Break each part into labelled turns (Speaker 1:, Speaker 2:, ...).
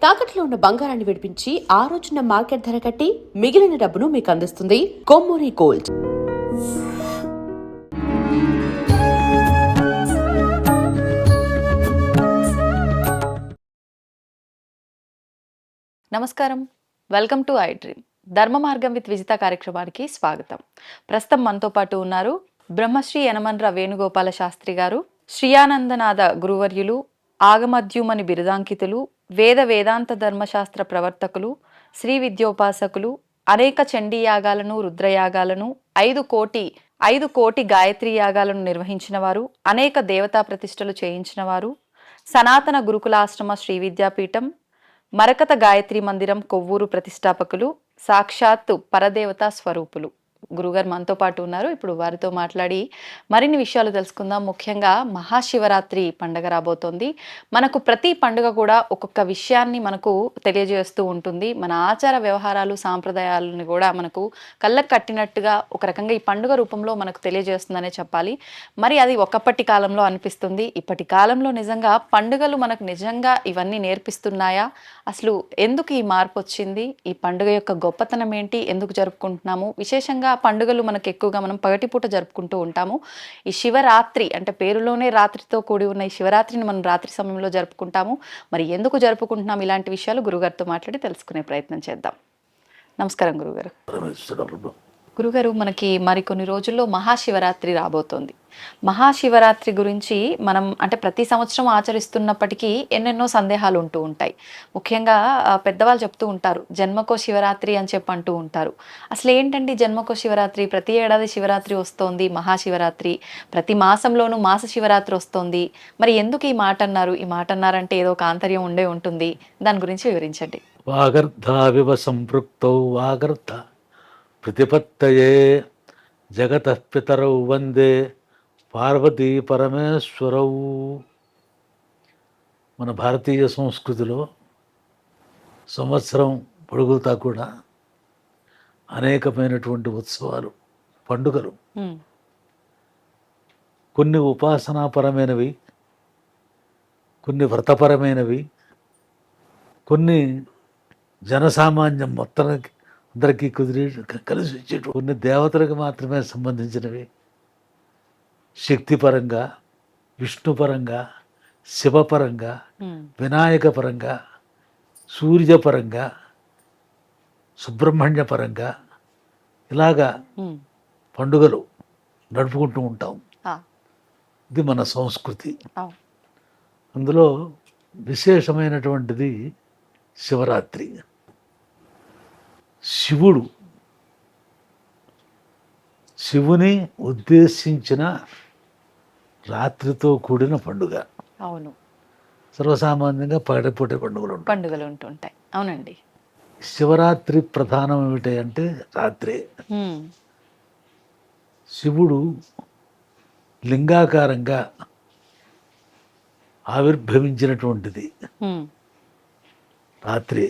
Speaker 1: తాకట్లో ఉన్న బంగారాన్ని విడిపించి ఆ రోజున మార్కెట్ ధర కట్టి మిగిలిన డబ్బును మీకు అందిస్తుంది కొమ్మూరి గోల్డ్.
Speaker 2: నమస్కారం, వెల్కమ్ టు ఐ డ్రీమ్. ధర్మ మార్గం విత్ విజిత కార్యక్రమానికి స్వాగతం. ప్రస్తుతం మనతో పాటు ఉన్నారు బ్రహ్మశ్రీ యనమన్ర వేణుగోపాల శాస్త్రి గారు, శ్రీయానందనాథ గురువర్యులు, ఆగమద్యుమని బిరుదాంకితులు, వేదాంత ధర్మశాస్త్ర ప్రవర్తకులు, శ్రీ విద్యోపాసకులు, అనేక చండీ యాగాలను, రుద్రయాగాలను, 5 కోటి గాయత్రి యాగాలను నిర్వహించిన వారు, అనేక దేవతా ప్రతిష్టలు చేయించిన వారు, సనాతన గురుకులాశ్రమ శ్రీ విద్యాపీఠం, మరకత గాయత్రి మందిరం కొవ్వూరు ప్రతిష్టాపకులు, సాక్షాత్తు పరదేవతా స్వరూపులు గురుగారు మనతో పాటు ఉన్నారు. ఇప్పుడు వారితో మాట్లాడి మరిన్ని విషయాలు తెలుసుకుందాం. ముఖ్యంగా మహాశివరాత్రి పండుగ రాబోతోంది. మనకు ప్రతి పండుగ కూడా ఒక్కొక్క విషయాన్ని మనకు తెలియజేస్తూ ఉంటుంది. మన ఆచార వ్యవహారాలు, సాంప్రదాయాలను కూడా మనకు కళ్ళకు కట్టినట్టుగా ఒక రకంగా ఈ పండుగ రూపంలో మనకు తెలియజేస్తుందనే చెప్పాలి. మరి అది ఒకప్పటి కాలంలో అనిపిస్తుంది. ఇప్పటి కాలంలో నిజంగా పండుగలు మనకు నిజంగా ఇవన్నీ నేర్పిస్తున్నాయా? అసలు ఎందుకు ఈ మార్పు వచ్చింది? ఈ పండుగ యొక్క గొప్పతనం ఏంటి? ఎందుకు జరుపుకుంటున్నాము? విశేషంగా పండుగలు మనకు ఎక్కువగా మనం పగటిపూట జరుపుకుంటూ ఉంటాము. ఈ శివరాత్రి అంటే పేరులోనే రాత్రితో కూడి ఉన్న ఈ శివరాత్రిని మనం రాత్రి సమయంలో జరుపుకుంటాము. మరి ఎందుకు జరుపుకుంటున్నాం? ఇలాంటి విషయాలు గురుగారితో మాట్లాడి తెలుసుకునే ప్రయత్నం చేద్దాం. నమస్కారం గురుగారు. గురుగారు, మనకి మరికొన్ని రోజుల్లో మహాశివరాత్రి రాబోతోంది. మహాశివరాత్రి గురించి మనం అంటే ప్రతి సంవత్సరం ఆచరిస్తున్నప్పటికీ ఎన్నెన్నో సందేహాలు ఉంటూ ఉంటాయి. ముఖ్యంగా పెద్దవాళ్ళు చెప్తూ ఉంటారు, జన్మకో శివరాత్రి అని చెప్పి అంటూ ఉంటారు. అసలు ఏంటండి జన్మకో శివరాత్రి? ప్రతి ఏడాది శివరాత్రి వస్తోంది, మహాశివరాత్రి. ప్రతి మాసంలోనూ మాస శివరాత్రి వస్తోంది. మరి ఎందుకు ఈ మాట అన్నారు? ఈ మాట అన్నారంటే ఏదో ఒక ఆంతర్యం ఉండే ఉంటుంది. దాని గురించి వివరించండి.
Speaker 3: వాగర్ధావివ సంపృక్తౌ వాగర్ధ ప్రతిపత్తయే జగతః పితరౌ వందే పార్వతీ పరమేశ్వరౌ. మన భారతీయ సంస్కృతిలో సంవత్సరం పొడుగుతా కూడా అనేకమైనటువంటి ఉత్సవాలు, పండుగలు, కొన్ని ఉపాసనాపరమైనవి, కొన్ని వ్రతపరమైనవి, కొన్ని జనసామాన్యం మొత్తానికి అందరికీ కుదిరి కలిసి వచ్చే కొన్ని దేవతలకు మాత్రమే సంబంధించినవి, శక్తిపరంగా, విష్ణుపరంగా, శివపరంగా, వినాయకపరంగా, సూర్యపరంగా, సుబ్రహ్మణ్యపరంగా ఇలాగా పండుగలు నడుపుకుంటూ ఉంటాం. ఇది మన సంస్కృతి. అందులో విశేషమైనటువంటిది శివరాత్రి. శివుని ఉద్దేశించిన రాత్రితో కూడిన పండుగ.
Speaker 2: అవును,
Speaker 3: సర్వసామాన్యంగా పగటిపూట పండుగలు
Speaker 2: ఉంటుంటాయి. అవునండి.
Speaker 3: శివరాత్రి ప్రధానం ఏమిటి అంటే రాత్రే. శివుడు లింగాకారంగా ఆవిర్భవించినటువంటిది రాత్రి.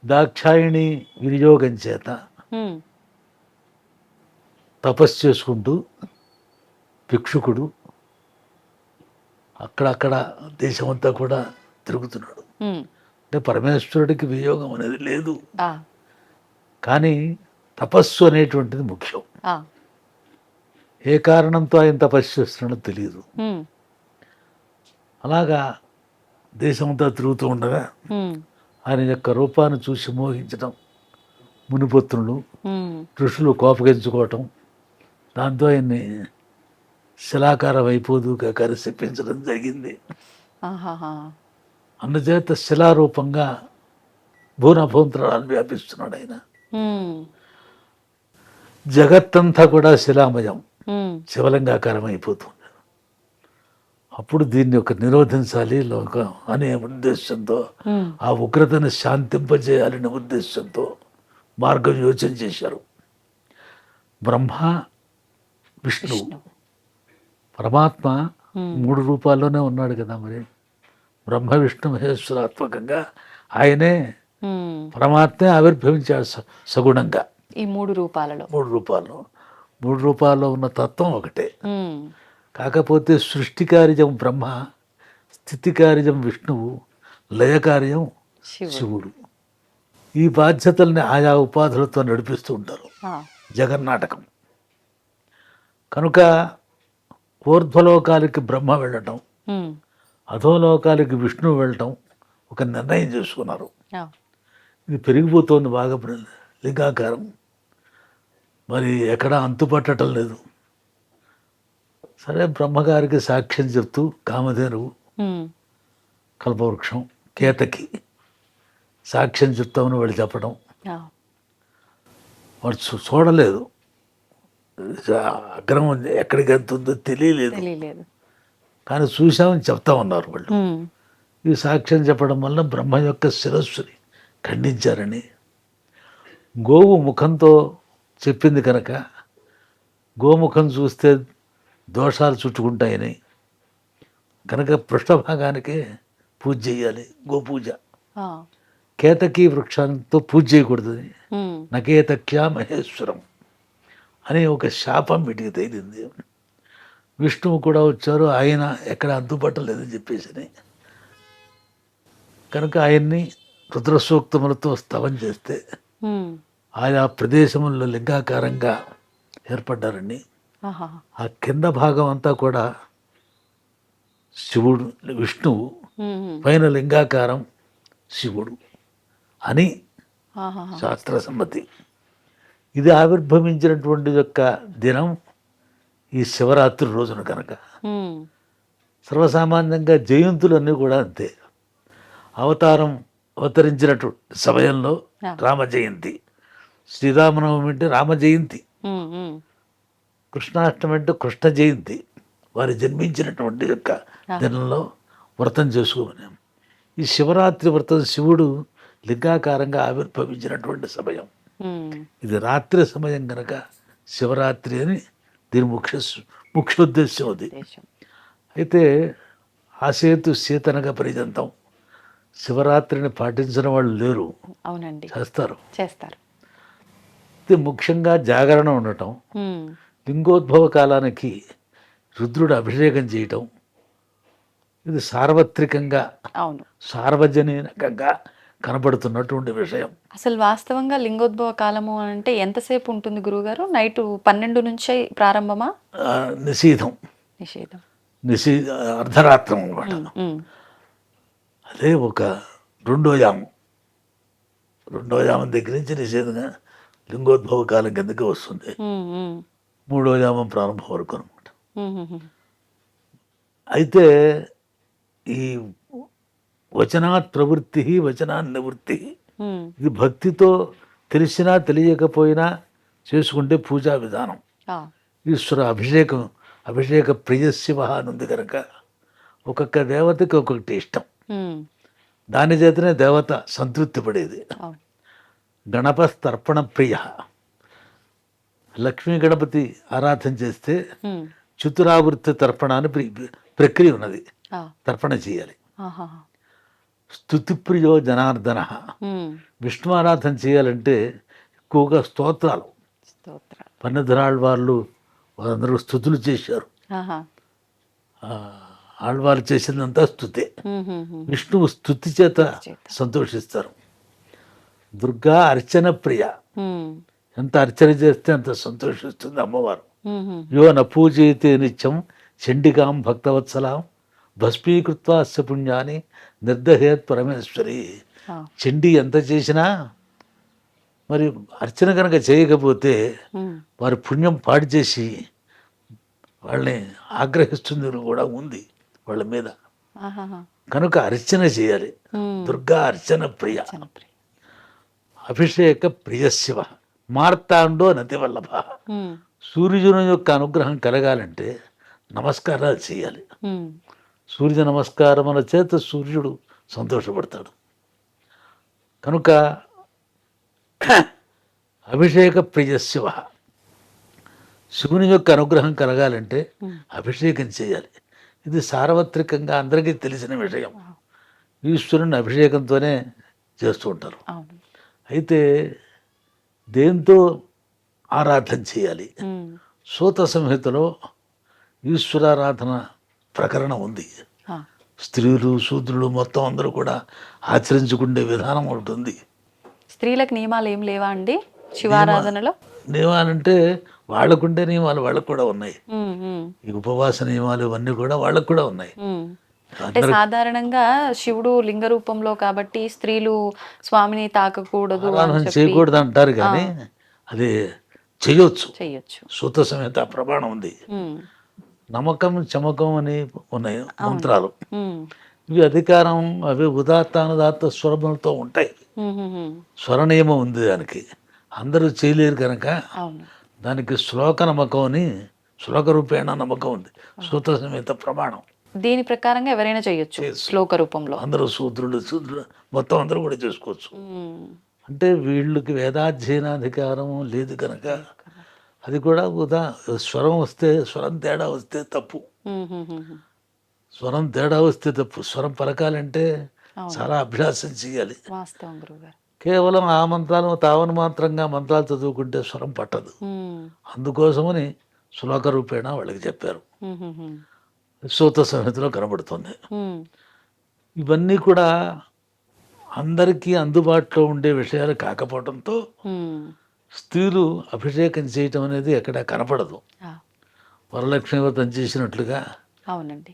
Speaker 3: దాక్షాయిణి వినియోగం చేత తపస్సు చేసుకుంటూ భిక్షుకుడు అక్కడక్కడ దేశమంతా కూడా తిరుగుతున్నాడు. అంటే పరమేశ్వరుడికి వియోగం అనేది లేదు, కానీ తపస్సు అనేటువంటిది ముఖ్యం. ఏ కారణంతో ఆయన తపస్సు చేస్తున్నాడో తెలియదు. అలాగా దేశమంతా తిరుగుతూ ఉండగా ఆయన యొక్క రూపాన్ని చూసి మోహించడం, మునిపుత్రులు ఋషులు కోపగించుకోవటం, దాంతో ఆయన్ని శిలాకారం అయిపోదుగా చెప్పించడం జరిగింది. అందుచేత శిలారూపంగా భూనభూంతరాలను వ్యాపిస్తున్నాడు ఆయన. జగత్తంతా కూడా శిలామయం, శివలింగాకారం అయిపోతుంది. అప్పుడు దీన్ని ఒక నిరోధించాలి లోకం అనే ఉద్దేశంతో, ఆ ఉగ్రతను శాంతింపజేయాలనే ఉద్దేశంతో మార్గం యోచన చేశారు. బ్రహ్మ, విష్ణు, పరమాత్మ 3 రూపాల్లోనే ఉన్నాడు కదా. మరి బ్రహ్మ విష్ణు మహేశ్వరాత్మకంగా ఆయనే పరమాత్మే ఆవిర్భవించాడు సగుణంగా.
Speaker 2: ఈ 3
Speaker 3: రూపాల్లో ఉన్న తత్వం ఒకటే. కాకపోతే సృష్టికార్యం బ్రహ్మ, స్థితికార్యం విష్ణువు, లయకార్యం
Speaker 2: శివుడు.
Speaker 3: శివుడు. ఈ బాధ్యతల్ని ఆయా ఉపాధులతో నడిపిస్తూ ఉంటారు.
Speaker 2: ఆ,
Speaker 3: జగన్నాటకం కనుక ఊర్ధ్వలోకాలకి బ్రహ్మ వెళ్ళటం,
Speaker 2: ఉమ్,
Speaker 3: అధోలోకాలకి విష్ణువు వెళ్ళటం ఒక నిర్ణయం చేసుకున్నారు.
Speaker 2: ఆ,
Speaker 3: ఇది పెరిగిపోతుంది బాగా లింగాకారం, మరి ఎక్కడా అంతుపట్టడం లేదు. సరే బ్రహ్మగారికి సాక్ష్యం చెప్తూ కామధేనువు,
Speaker 2: ఉమ్,
Speaker 3: కల్పవృక్షం, కేతకి సాక్ష్యం చెప్తామని వాడు చెప్పడం,
Speaker 2: ఆ,
Speaker 3: వాడు చూడలేదు, అగ్రహం ఎక్కడికి ఎంత ఉందో తెలియలేదు,
Speaker 2: తెలియలేదు.
Speaker 3: కానీ చూసామని చెప్తామన్నారు వాళ్ళు.
Speaker 2: ఉమ్,
Speaker 3: ఈ సాక్ష్యం చెప్పడం వల్ల బ్రహ్మ యొక్క శిరస్సుని ఖండించారని, గోవు ముఖంతో చెప్పింది కనుక గోముఖం చూస్తే దోషాలు చుట్టుకుంటాయని, కనుక పృష్ఠభాగానికే పూజ చేయాలి, గోపూజ.
Speaker 2: ఆ,
Speaker 3: కేతకీ వృక్షంతో పూజ చేయకూడదని,
Speaker 2: ఉమ్,
Speaker 3: నకేతక్యా మహేశ్వరం అని ఒక శాపం వీటికి తగిలింది. విష్ణువు కూడా వచ్చారు, ఆయన ఎక్కడ అంతుపట్టలేదని చెప్పేసి, కనుక ఆయన్ని రుద్రసూక్తములతో స్తవం చేస్తే
Speaker 2: ఉమ్,
Speaker 3: ఆయా ప్రదేశముల్లో లింగాకారంగా ఏర్పడ్డారని.
Speaker 2: ఆహా,
Speaker 3: ఆ కింద భాగం అంతా కూడా శివుడు, విష్ణువు,
Speaker 2: ఉమ్,
Speaker 3: పైన లింగాకారం శివుడు అని
Speaker 2: ఆహా,
Speaker 3: శాస్త్ర సమ్మతి. ఇది ఆవిర్భవించినటువంటి యొక్క దినం ఈ శివరాత్రి రోజున కనుక.
Speaker 2: ఉమ్,
Speaker 3: సర్వసామాన్యంగా జయంతులన్నీ కూడా అంతే. అవతరించినటువంటి సమయంలో రామ జయంతి, శ్రీరామనవమి అంటే రామ జయంతి,
Speaker 2: ఉమ్, ఉమ్,
Speaker 3: కృష్ణాష్టమి అంటే కృష్ణ జయంతి, వారు జన్మించినటువంటి యొక్క దినంలో వ్రతం చేసుకోమని. ఈ శివరాత్రి వ్రతం శివుడు లింగాకారంగా ఆవిర్భవించినటువంటి సమయం.
Speaker 2: ఉమ్,
Speaker 3: ఇది రాత్రి సమయం కనుక శివరాత్రి అని దీని ముఖ్యోద్దేశం అది.
Speaker 2: దేశం.
Speaker 3: అయితే ఆసేతు సీతనగా పర్యంతం శివరాత్రిని పాటించిన వాళ్ళు లేరు,
Speaker 2: అవునండి,
Speaker 3: చేస్తారు.
Speaker 2: చేస్తారు.
Speaker 3: ఇది ముఖ్యంగా జాగరణ ఉండటం,
Speaker 2: ఉమ్,
Speaker 3: లింగోద్భవ కాలానికి రుద్రుడు అభిషేకం చేయటం, ఇది సార్వత్రికంగా
Speaker 2: అవును.
Speaker 3: సార్వజనీనంగా కనబడుతున్నటువంటి విషయం.
Speaker 2: అసలు వాస్తవంగా లింగోద్భవ కాలము అని అంటే ఎంతసేపు ఉంటుంది గురువుగారు? నైట్ 12 నుంచి ప్రారంభమా?
Speaker 3: నిషీధం,
Speaker 2: నిషేధం.
Speaker 3: అర్ధరాత్రం అనమాట.
Speaker 2: ఉమ్,
Speaker 3: అదే ఒక రెండో యామం దగ్గర నుంచి నిషేధంగా లింగోద్భవ కాలం కిందకి వస్తుంది.
Speaker 2: ఉమ్, ఉమ్,
Speaker 3: మూడో యామం ప్రారంభం వరకు అనమాట.
Speaker 2: ఉమ్, ఉమ్,
Speaker 3: అయితే ఈ వచనాత్ ప్రవృత్తి, వచనాన్ నివృత్తి,
Speaker 2: ఉమ్,
Speaker 3: ఇది భక్తితో తెలిసినా తెలియకపోయినా చేసుకుంటే పూజా విధానం.
Speaker 2: ఆ,
Speaker 3: ఈశ్వర అభిషేక ప్రియ శివ అని ఉంది కనుక ఒక్కొక్క దేవతకి ఒక్కొక్కటి ఇష్టం,
Speaker 2: ఉమ్,
Speaker 3: దాని చేతనే దేవత సంతృప్తి పడేది.
Speaker 2: అవును.
Speaker 3: గణపస్తర్పణ ప్రియ, లక్ష్మీ గణపతి ఆరాధన చేస్తే
Speaker 2: ఉమ్,
Speaker 3: చతురావృత్తి తర్పణ అని ప్రక్రియ ఉన్నది,
Speaker 2: ఆ,
Speaker 3: తర్పణ చేయాలి.
Speaker 2: ఆహా,
Speaker 3: స్తుతిప్రియో జనార్దన,
Speaker 2: ఉమ్,
Speaker 3: విష్ణు ఆరాధన చేయాలంటే ఎక్కువగా స్తోత్రాలు.
Speaker 2: స్తోత్రాలు.
Speaker 3: పన్నెదరాళ్ళవార్లు వారందరూ స్తుతులు చేశారు.
Speaker 2: ఆహా,
Speaker 3: ఆళ్వారు చేసిందంతా స్తుతే.
Speaker 2: ఉమ్, ఉమ్, ఉమ్,
Speaker 3: విష్ణువు స్తుతి చేత
Speaker 2: చేత.
Speaker 3: సంతోషిస్తారు. దుర్గా అర్చన ప్రియ,
Speaker 2: ఉమ్,
Speaker 3: ఎంత అర్చన చేస్తే అంత సంతోషిస్తుంది అమ్మవారు.
Speaker 2: ఉమ్, ఉమ్,
Speaker 3: యో న పూజయితే నిత్యం చండికాం భక్తవత్సలాం భస్మీకృత్వా అస్య పుణ్యాన్ని నిర్దహేత్ పరమేశ్వరి.
Speaker 2: ఆ,
Speaker 3: చండి ఎంత చేసినా మరి అర్చన కనుక చేయకపోతే
Speaker 2: ఉమ్,
Speaker 3: వారి పుణ్యం పాడు చేసి వాళ్ళని ఆగ్రహిస్తుంది కూడా ఉంది వాళ్ళ మీద.
Speaker 2: ఆహాహా,
Speaker 3: కనుక అర్చన చేయాలి.
Speaker 2: ఉమ్,
Speaker 3: దుర్గా అర్చన ప్రియ,
Speaker 2: జనప్రియ.
Speaker 3: అభిషేక ప్రియ శివ, మార్తాండో నతి వల్లభ.
Speaker 2: ఉమ్,
Speaker 3: సూర్యుని యొక్క అనుగ్రహం కలగాలంటే నమస్కారాలు చేయాలి.
Speaker 2: ఉమ్,
Speaker 3: సూర్య నమస్కారముల చేత సూర్యుడు సంతోషపడతాడు. కనుక అభిషేక ప్రియ శివ, శివుని యొక్క అనుగ్రహం కలగాలంటే అభిషేకం చేయాలి. ఇది సార్వత్రికంగా అందరికీ తెలిసిన విషయం. ఈశ్వరుని అభిషేకంతోనే చేస్తూ ఉంటారు.
Speaker 2: అవును.
Speaker 3: అయితే దేంతో ఆరాధన చేయాలి?
Speaker 2: ఉమ్,
Speaker 3: సూత సంహితలో ఈశ్వరారాధన ప్రకరణం ఉంది.
Speaker 2: ఆ,
Speaker 3: స్త్రీలు శూద్రులు మొత్తం అందరూ కూడా ఆచరించుకునే విధానం ఒకటి ఉంది.
Speaker 2: స్త్రీలకు నియమాలు ఏం లేవా అండి శివారాధనలో?
Speaker 3: నియమాలంటే వాళ్ళకుండే నియమాలు వాళ్ళకు కూడా ఉన్నాయి.
Speaker 2: ఉమ్, ఉమ్,
Speaker 3: ఈ ఉపవాస నియమాలు ఇవన్నీ కూడా వాళ్ళకు కూడా ఉన్నాయి.
Speaker 2: ఉమ్. అంటే సాధారణంగా శివుడు లింగ రూపంలో కాబట్టి స్త్రీలు స్వామిని తాకకూడదు అని
Speaker 3: ఆరాధన
Speaker 2: చెప్పి
Speaker 3: చేయకూడదు అంటారు కానీ అది చేయొచ్చు.
Speaker 2: చెయ్యొచ్చు.
Speaker 3: సూత సమేత ప్రమాణం ఉంది.
Speaker 2: ఉమ్,
Speaker 3: నమ్మకం చమకం అని ఉన్నాయి మంత్రాలు.
Speaker 2: ఉమ్,
Speaker 3: ఇవి అధికారం, అవి ఉదాత్త అనుదాత్త స్వరములతో ఉంటాయి.
Speaker 2: ఉమ్, ఉమ్, ఉమ్.
Speaker 3: స్వర నియమం ఉంది దానికి. అందరూ చేయలేరు కనుక
Speaker 2: అవును.
Speaker 3: దానికి శ్లోక నమ్మకం అని, శ్లోక రూపేణ నమ్మకం ఉంది. సూత సమేత ప్రమాణం.
Speaker 2: దీని ప్రకారంగా ఎవరైనా చేయొచ్చు శ్లోక రూపంలో.
Speaker 3: అందరూ శూద్రులు మొత్తం అందరూ కూడా చేసుకోవచ్చు.
Speaker 2: ఉమ్,
Speaker 3: అంటే వీళ్ళకి వేదాధ్యయనాధికారం లేదు కనుక అది కూడా స్వరం తేడా వస్తే తప్పు.
Speaker 2: ఉమ్, ఉమ్, ఉమ్.
Speaker 3: స్వరం తేడా వస్తే తప్పు. స్వరం పలకాలంటే చాలా అభ్యాసం చేయాలి.
Speaker 2: వాస్తవం గురుగారు.
Speaker 3: కేవలం ఆ మంత్రాలు తావన మాత్రంగా మంత్రాలు చదువుకుంటే స్వరం పట్టదు.
Speaker 2: ఉమ్,
Speaker 3: అందుకోసమని శ్లోక రూపేణ వాళ్ళకి చెప్పారు.
Speaker 2: ఉమ్, ఉమ్, ఉమ్.
Speaker 3: సూత సంహితలో కనబడుతుంది.
Speaker 2: ఉమ్,
Speaker 3: ఇవన్నీ కూడా అందరికీ అందుబాటులో ఉండే విషయాలు కాకపోవడంతో
Speaker 2: ఉమ్.
Speaker 3: స్త్రీలు అభిషేకం చేయటం అనేది ఎక్కడ కనపడదు.
Speaker 2: ఆ,
Speaker 3: వరలక్ష్మి వ్రతం చేసినట్లుగా,
Speaker 2: అవునండి.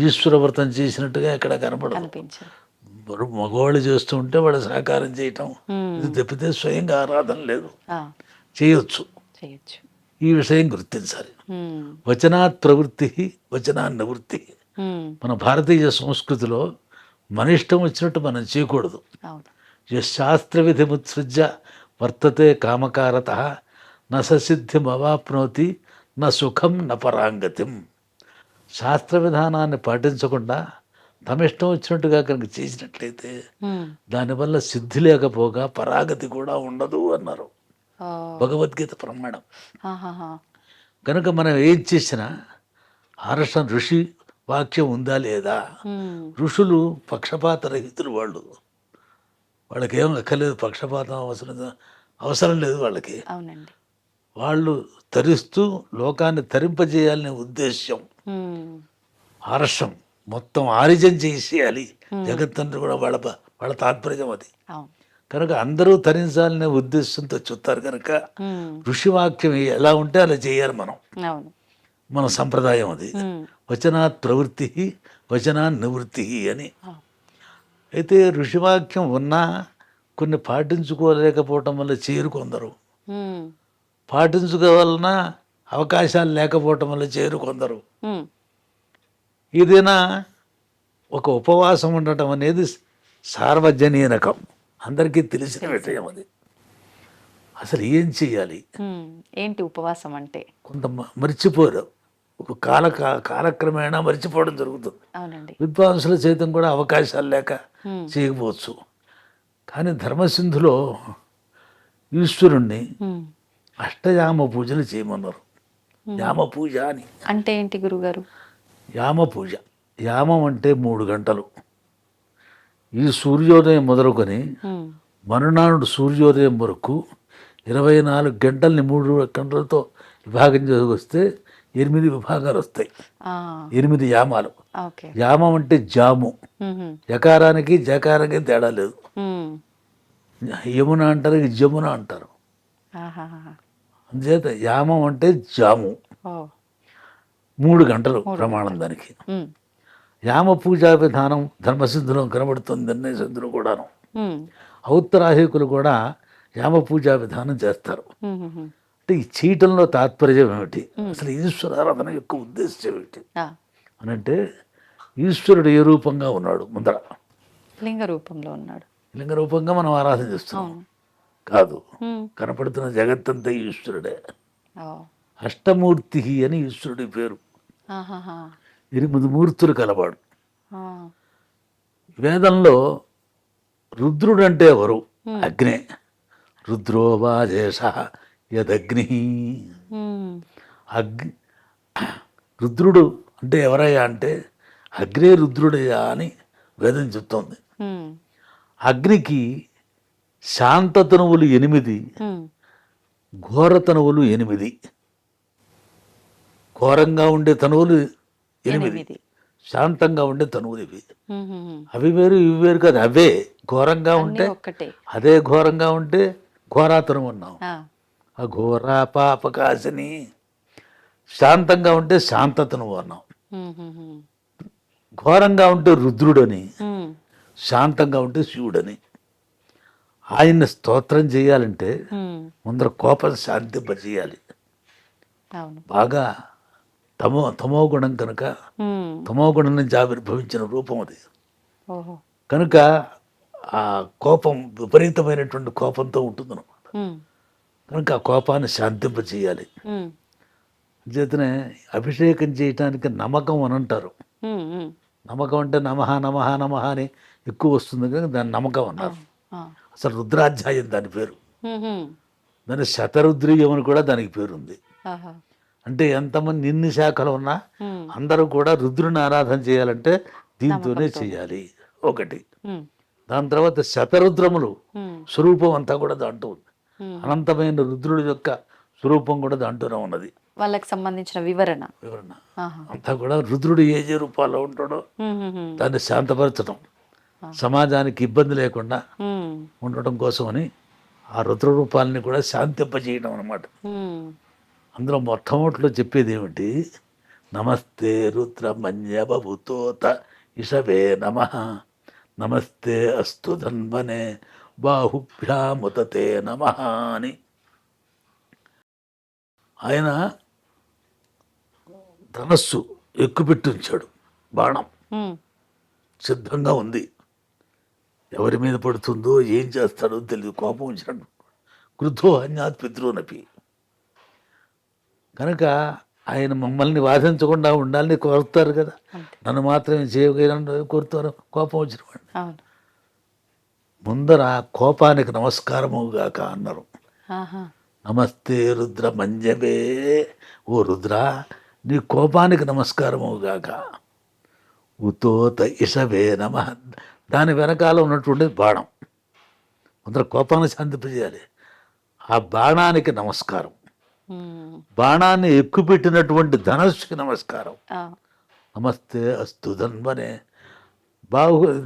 Speaker 3: ఈశ్వర వ్రతం చేసినట్టుగా ఎక్కడ కనపడదు.
Speaker 2: అనిపించదు.
Speaker 3: మగవాళ్ళు చేస్తూ ఉంటే వాళ్ళు సహకారం చేయటం, ఇది తప్పితే స్వయంగా ఆరాధన లేదు. చేయొచ్చు.
Speaker 2: చేయొచ్చు.
Speaker 3: ఈ విషయం గుర్తించాలి.
Speaker 2: ఉమ్,
Speaker 3: వచనాత్ ప్రవృత్తి వచనాన్ నివృత్తి.
Speaker 2: ఉమ్.
Speaker 3: మన భారతీయ సంస్కృతిలో మన ఇష్టం వచ్చినట్టు మనం చేయకూడదు.
Speaker 2: అవును.
Speaker 3: శాస్త్ర విధిముత్సృజ్య వర్తతే కామకారత న ససిద్ధిం అవాప్నోతి న సుఖం న పరాంగతిం. శాస్త్ర విధానాన్ని పాటించకుండా తమ ఇష్టం వచ్చినట్టుగా కనుక చేసినట్లయితే
Speaker 2: ఉమ్.
Speaker 3: దానివల్ల సిద్ధి లేకపోగా పరాగతి కూడా ఉండదు అన్నారు
Speaker 2: ఆ,
Speaker 3: భగవద్గీత ప్రమాణం.
Speaker 2: ఆహాహా.
Speaker 3: కనుక మనం ఏం చేసినా హర్షం ఋషి వాక్యం ఉందా లేదా.
Speaker 2: ఉమ్,
Speaker 3: ఋషులు పక్షపాత రహితులు. వాళ్ళకి ఏం అక్కర్లేదు, పక్షపాతం అవసరం లేదు వాళ్ళకి.
Speaker 2: అవునండి.
Speaker 3: వాళ్ళు తరిస్తూ లోకాన్ని తరింపజేయాలనే ఉద్దేశ్యం.
Speaker 2: ఉమ్,
Speaker 3: హర్షం మొత్తం ఆరిజం చేసేయాలి జగత్తంతా కూడా వాళ్ళ తాత్పర్యం అది.
Speaker 2: అవును.
Speaker 3: కనుక అందరూ తరించాలనే ఉద్దేశంతో చూస్తారు కనుక
Speaker 2: ఉమ్,
Speaker 3: ఋషివాక్యం ఎలా ఉంటే అలా చేయాలి మనం.
Speaker 2: అవును.
Speaker 3: మన సంప్రదాయం అది.
Speaker 2: ఉమ్,
Speaker 3: వచనాత్ ప్రవృత్తి వచనాన్ నివృత్తి అని.
Speaker 2: ఆ,
Speaker 3: అయితే ఋషివాక్యం ఉన్నా కొన్ని పాటించుకోలేకపోవటం వల్ల చేరు కొందరు,
Speaker 2: ఉమ్,
Speaker 3: పాటించుకోవాలన్నా అవకాశాలు లేకపోవటం వల్ల చేరు కొందరు.
Speaker 2: ఉమ్.
Speaker 3: ఏదైనా ఒక ఉపవాసం ఉండటం అనేది సార్వజనీనకం, అందరికీ తెలిసిన విషయం అది. అసలు ఏం చేయాలి?
Speaker 2: ఉమ్, ఏంటి ఉపవాసం అంటే?
Speaker 3: కొంత మర్చిపోరు, ఒక కాలక్రమేణా మర్చిపోవడం జరుగుతుంది.
Speaker 2: అవునండి.
Speaker 3: విద్వాంసుల సైతం కూడా అవకాశాలు లేక చేయకపోవచ్చు. కానీ ధర్మసింధులో ఈశ్వరుణ్ణి
Speaker 2: ఉమ్.
Speaker 3: అష్టయామ పూజలు చేయమన్నారు. యామ పూజ అని.
Speaker 2: అంటే ఏంటి గురుగారు?
Speaker 3: యామ పూజ, యామం అంటే 3 గంటలు. ఈ సూర్యోదయం మొదలుకొని
Speaker 2: ఉమ్,
Speaker 3: మరునాడు సూర్యోదయం వరకు 24 గంటల్ని 3 గంటలతో విభాగం వస్తే 8 విభాగాలు వస్తాయి.
Speaker 2: ఆ,
Speaker 3: 8 యామాలు.
Speaker 2: ఓకే.
Speaker 3: యామం అంటే జాము.
Speaker 2: ఉహుం,
Speaker 3: యకారానికి జకారానికి తేడా లేదు.
Speaker 2: ఉమ్,
Speaker 3: యమున అంటారు, జమున అంటారు.
Speaker 2: ఆహాహా.
Speaker 3: అందుచేత యామం అంటే జాము.
Speaker 2: ఓ,
Speaker 3: 3 గంటలు ప్రమాణం దానికి.
Speaker 2: ఉమ్,
Speaker 3: యామ పూజా విధానం ధర్మసిద్ధులో కనబడుతుంది, నిర్ణయసిద్ధులు కూడాను.
Speaker 2: ఉమ్,
Speaker 3: ఔత్తరాహికులు కూడా యామ పూజా విధానం చేస్తారు.
Speaker 2: ఉహుహు.
Speaker 3: అంటే ఈ చేయటంలో తాత్పర్యం ఏమిటి, అసలు ఈశ్వరారాధన యొక్క ఉద్దేశం ఏమిటి
Speaker 2: ఆ,
Speaker 3: అనంటే, ఈశ్వరుడు ఏ రూపంగా ఉన్నాడు ముందర?
Speaker 2: లింగ రూపంలో ఉన్నాడు.
Speaker 3: లింగ రూపంగా మనం ఆరాధన చేస్తున్నాం
Speaker 2: అవును.
Speaker 3: కాదు,
Speaker 2: ఉమ్,
Speaker 3: కనపడుతున్న జగత్తంతా ఈశ్వరుడే.
Speaker 2: ఓ,
Speaker 3: అష్టమూర్తి అని ఈశ్వరుడి పేరు.
Speaker 2: ఆహాహా.
Speaker 3: 8 మూర్తులు కలవాడు.
Speaker 2: ఆ,
Speaker 3: వేదంలో రుద్రుడు అంటే ఎవరు? అగ్నే. రుద్రో వాజేష యదగ్ని.
Speaker 2: ఉమ్,
Speaker 3: రుద్రుడు అంటే ఎవరయ్యా అంటే అగ్నే రుద్రుడయ్యా అని వేదం చెప్తోంది.
Speaker 2: ఉమ్,
Speaker 3: అగ్నికి శాంతతనువులు 8,
Speaker 2: ఉమ్,
Speaker 3: ఘోరతనువులు 8. ఘోరంగా ఉండే తనువులు 8,
Speaker 2: 8.
Speaker 3: శాంతంగా ఉండే తనువులు ఇవి.
Speaker 2: హ్మ్, హ్మ్, హ్మ్.
Speaker 3: అవి వేరు ఇవి వేరు కాదు, అవే ఘోరంగా ఉంటే
Speaker 2: అన్నీ ఒక్కటే.
Speaker 3: అదే ఘోరంగా ఉంటే ఘోరాతనం ఉన్నాం.
Speaker 2: ఆ,
Speaker 3: ఆ ఘోర పాపకాశని శాంతంగా ఉంటే శాంతతను అన్నాం.
Speaker 2: హ్మ్, హ్మ్, హ్మ్.
Speaker 3: ఘోరంగా ఉంటే రుద్రుడని,
Speaker 2: హ్మ్,
Speaker 3: శాంతంగా ఉంటే శివుడని. ఆయన్ని స్తోత్రం చేయాలంటే
Speaker 2: హ్మ్.
Speaker 3: ముందర కోపం శాంతింపజేయాలి.
Speaker 2: అవును.
Speaker 3: బాగా తమో గుణం కనుక,
Speaker 2: హ్మ్.
Speaker 3: తమో గుణం నుంచి ఆవిర్భవించిన రూపం అది
Speaker 2: ఓహో.
Speaker 3: కనుక ఆ కోపం విపరీతమైనటువంటి కోపంతో ఉంటుందన్నమాట.
Speaker 2: హ్మ్,
Speaker 3: కనుక ఆ కోపాన్ని శాంతింపజేయాలి.
Speaker 2: హ్మ్,
Speaker 3: చేతనే అభిషేకం చేయటానికి నమ్మకం అని అంటారు.
Speaker 2: హ్మ్, హ్మ్.
Speaker 3: నమ్మకం అంటే నమః నమః నమః అని ఎక్కువ వస్తుంది కనుక దాన్ని నమ్మకం
Speaker 2: ఆ,
Speaker 3: అన్నారు.
Speaker 2: ఆ.
Speaker 3: అసలు రుద్రాధ్యాయం దాని పేరు.
Speaker 2: హ్మ్, హ్మ్.
Speaker 3: దాని శతరుద్రీయం అని కూడా దానికి పేరుంది.
Speaker 2: ఆహా.
Speaker 3: అంటే ఎంతమంది ఎన్ని శాఖలు ఉన్నా
Speaker 2: హ్మ్.
Speaker 3: అందరూ కూడా రుద్రుని ఆరాధన చేయాలంటే దీంతోనే
Speaker 2: నమ్మకంతోనే.
Speaker 3: చేయాలి ఒకటి.
Speaker 2: హ్మ్,
Speaker 3: దాని తర్వాత శతరుద్రములు
Speaker 2: హ్మ్,
Speaker 3: స్వరూపం అంతా కూడా దాంట్లో ఉంది.
Speaker 2: హ్మ్.
Speaker 3: అనంతమైన రుద్రుడి యొక్క స్వరూపం కూడా దాంట్లోనే ఉన్నది.
Speaker 2: వాళ్ళకి సంబంధించిన వివరణ.
Speaker 3: వివరణ
Speaker 2: ఆహా.
Speaker 3: అంతా కూడా రుద్రుడు ఏ ఏ రూపాల్లో ఉంటాడో
Speaker 2: హ్మ్, హ్మ్, హ్మ్.
Speaker 3: దాన్ని శాంతపరచడం,
Speaker 2: ఆ.
Speaker 3: సమాజానికి ఇబ్బంది లేకుండా
Speaker 2: హ్మ్,
Speaker 3: ఉండటం కోసమని ఆ రుద్ర రూపాలని కూడా శాంతింపజేయడం అన్నమాట.
Speaker 2: హ్మ్.
Speaker 3: అందులో మొట్టమొదటిలో చెప్పేది ఏమిటి? నమస్తే రుద్రమన్యవభూతోత ఇషవే నమః, నమస్తే అస్తు ధన్వనే బాహుభ్యాముతతే నమః అని. ఆయన ధనస్సు ఎక్కుపెట్టి ఉంచాడు. బాణం
Speaker 2: హ్మ్.
Speaker 3: సిద్ధంగా ఉంది. ఎవరి మీద పడుతుందో ఏం చేస్తాడో తెలియదు. కోపం వచ్చినట్టు క్రుద్ధో హన్యాత్ పితృనపి. కనుక ఆయన మమ్మల్ని బాధించకుండా ఉండాలని కోరుతారు కదా.
Speaker 2: అంతే.
Speaker 3: నన్ను మాత్రమే చేయగలను కోరుతారు కోపం వచ్చిన వాడిని.
Speaker 2: అవును.
Speaker 3: ముందర కోపానికి నమస్కారముగాక అన్నారు.
Speaker 2: ఆహా.
Speaker 3: నమస్తే రుద్ర మంజవే, ఓ రుద్ర నీ కోపానికి నమస్కారముగాక. ఉతోత ఇషవే నమ, దాని వెనకాల ఉన్నటువంటి బాణం. ముందర కోపాన్ని శాంతింపజేయాలి. ఆ బాణానికి నమస్కారం.
Speaker 2: హ్మ్.
Speaker 3: బాణాన్ని ఎక్కుపెట్టినటువంటి ధనస్సుకి నమస్కారం.
Speaker 2: ఆ.
Speaker 3: నమస్తే అస్తు ధన్వనే.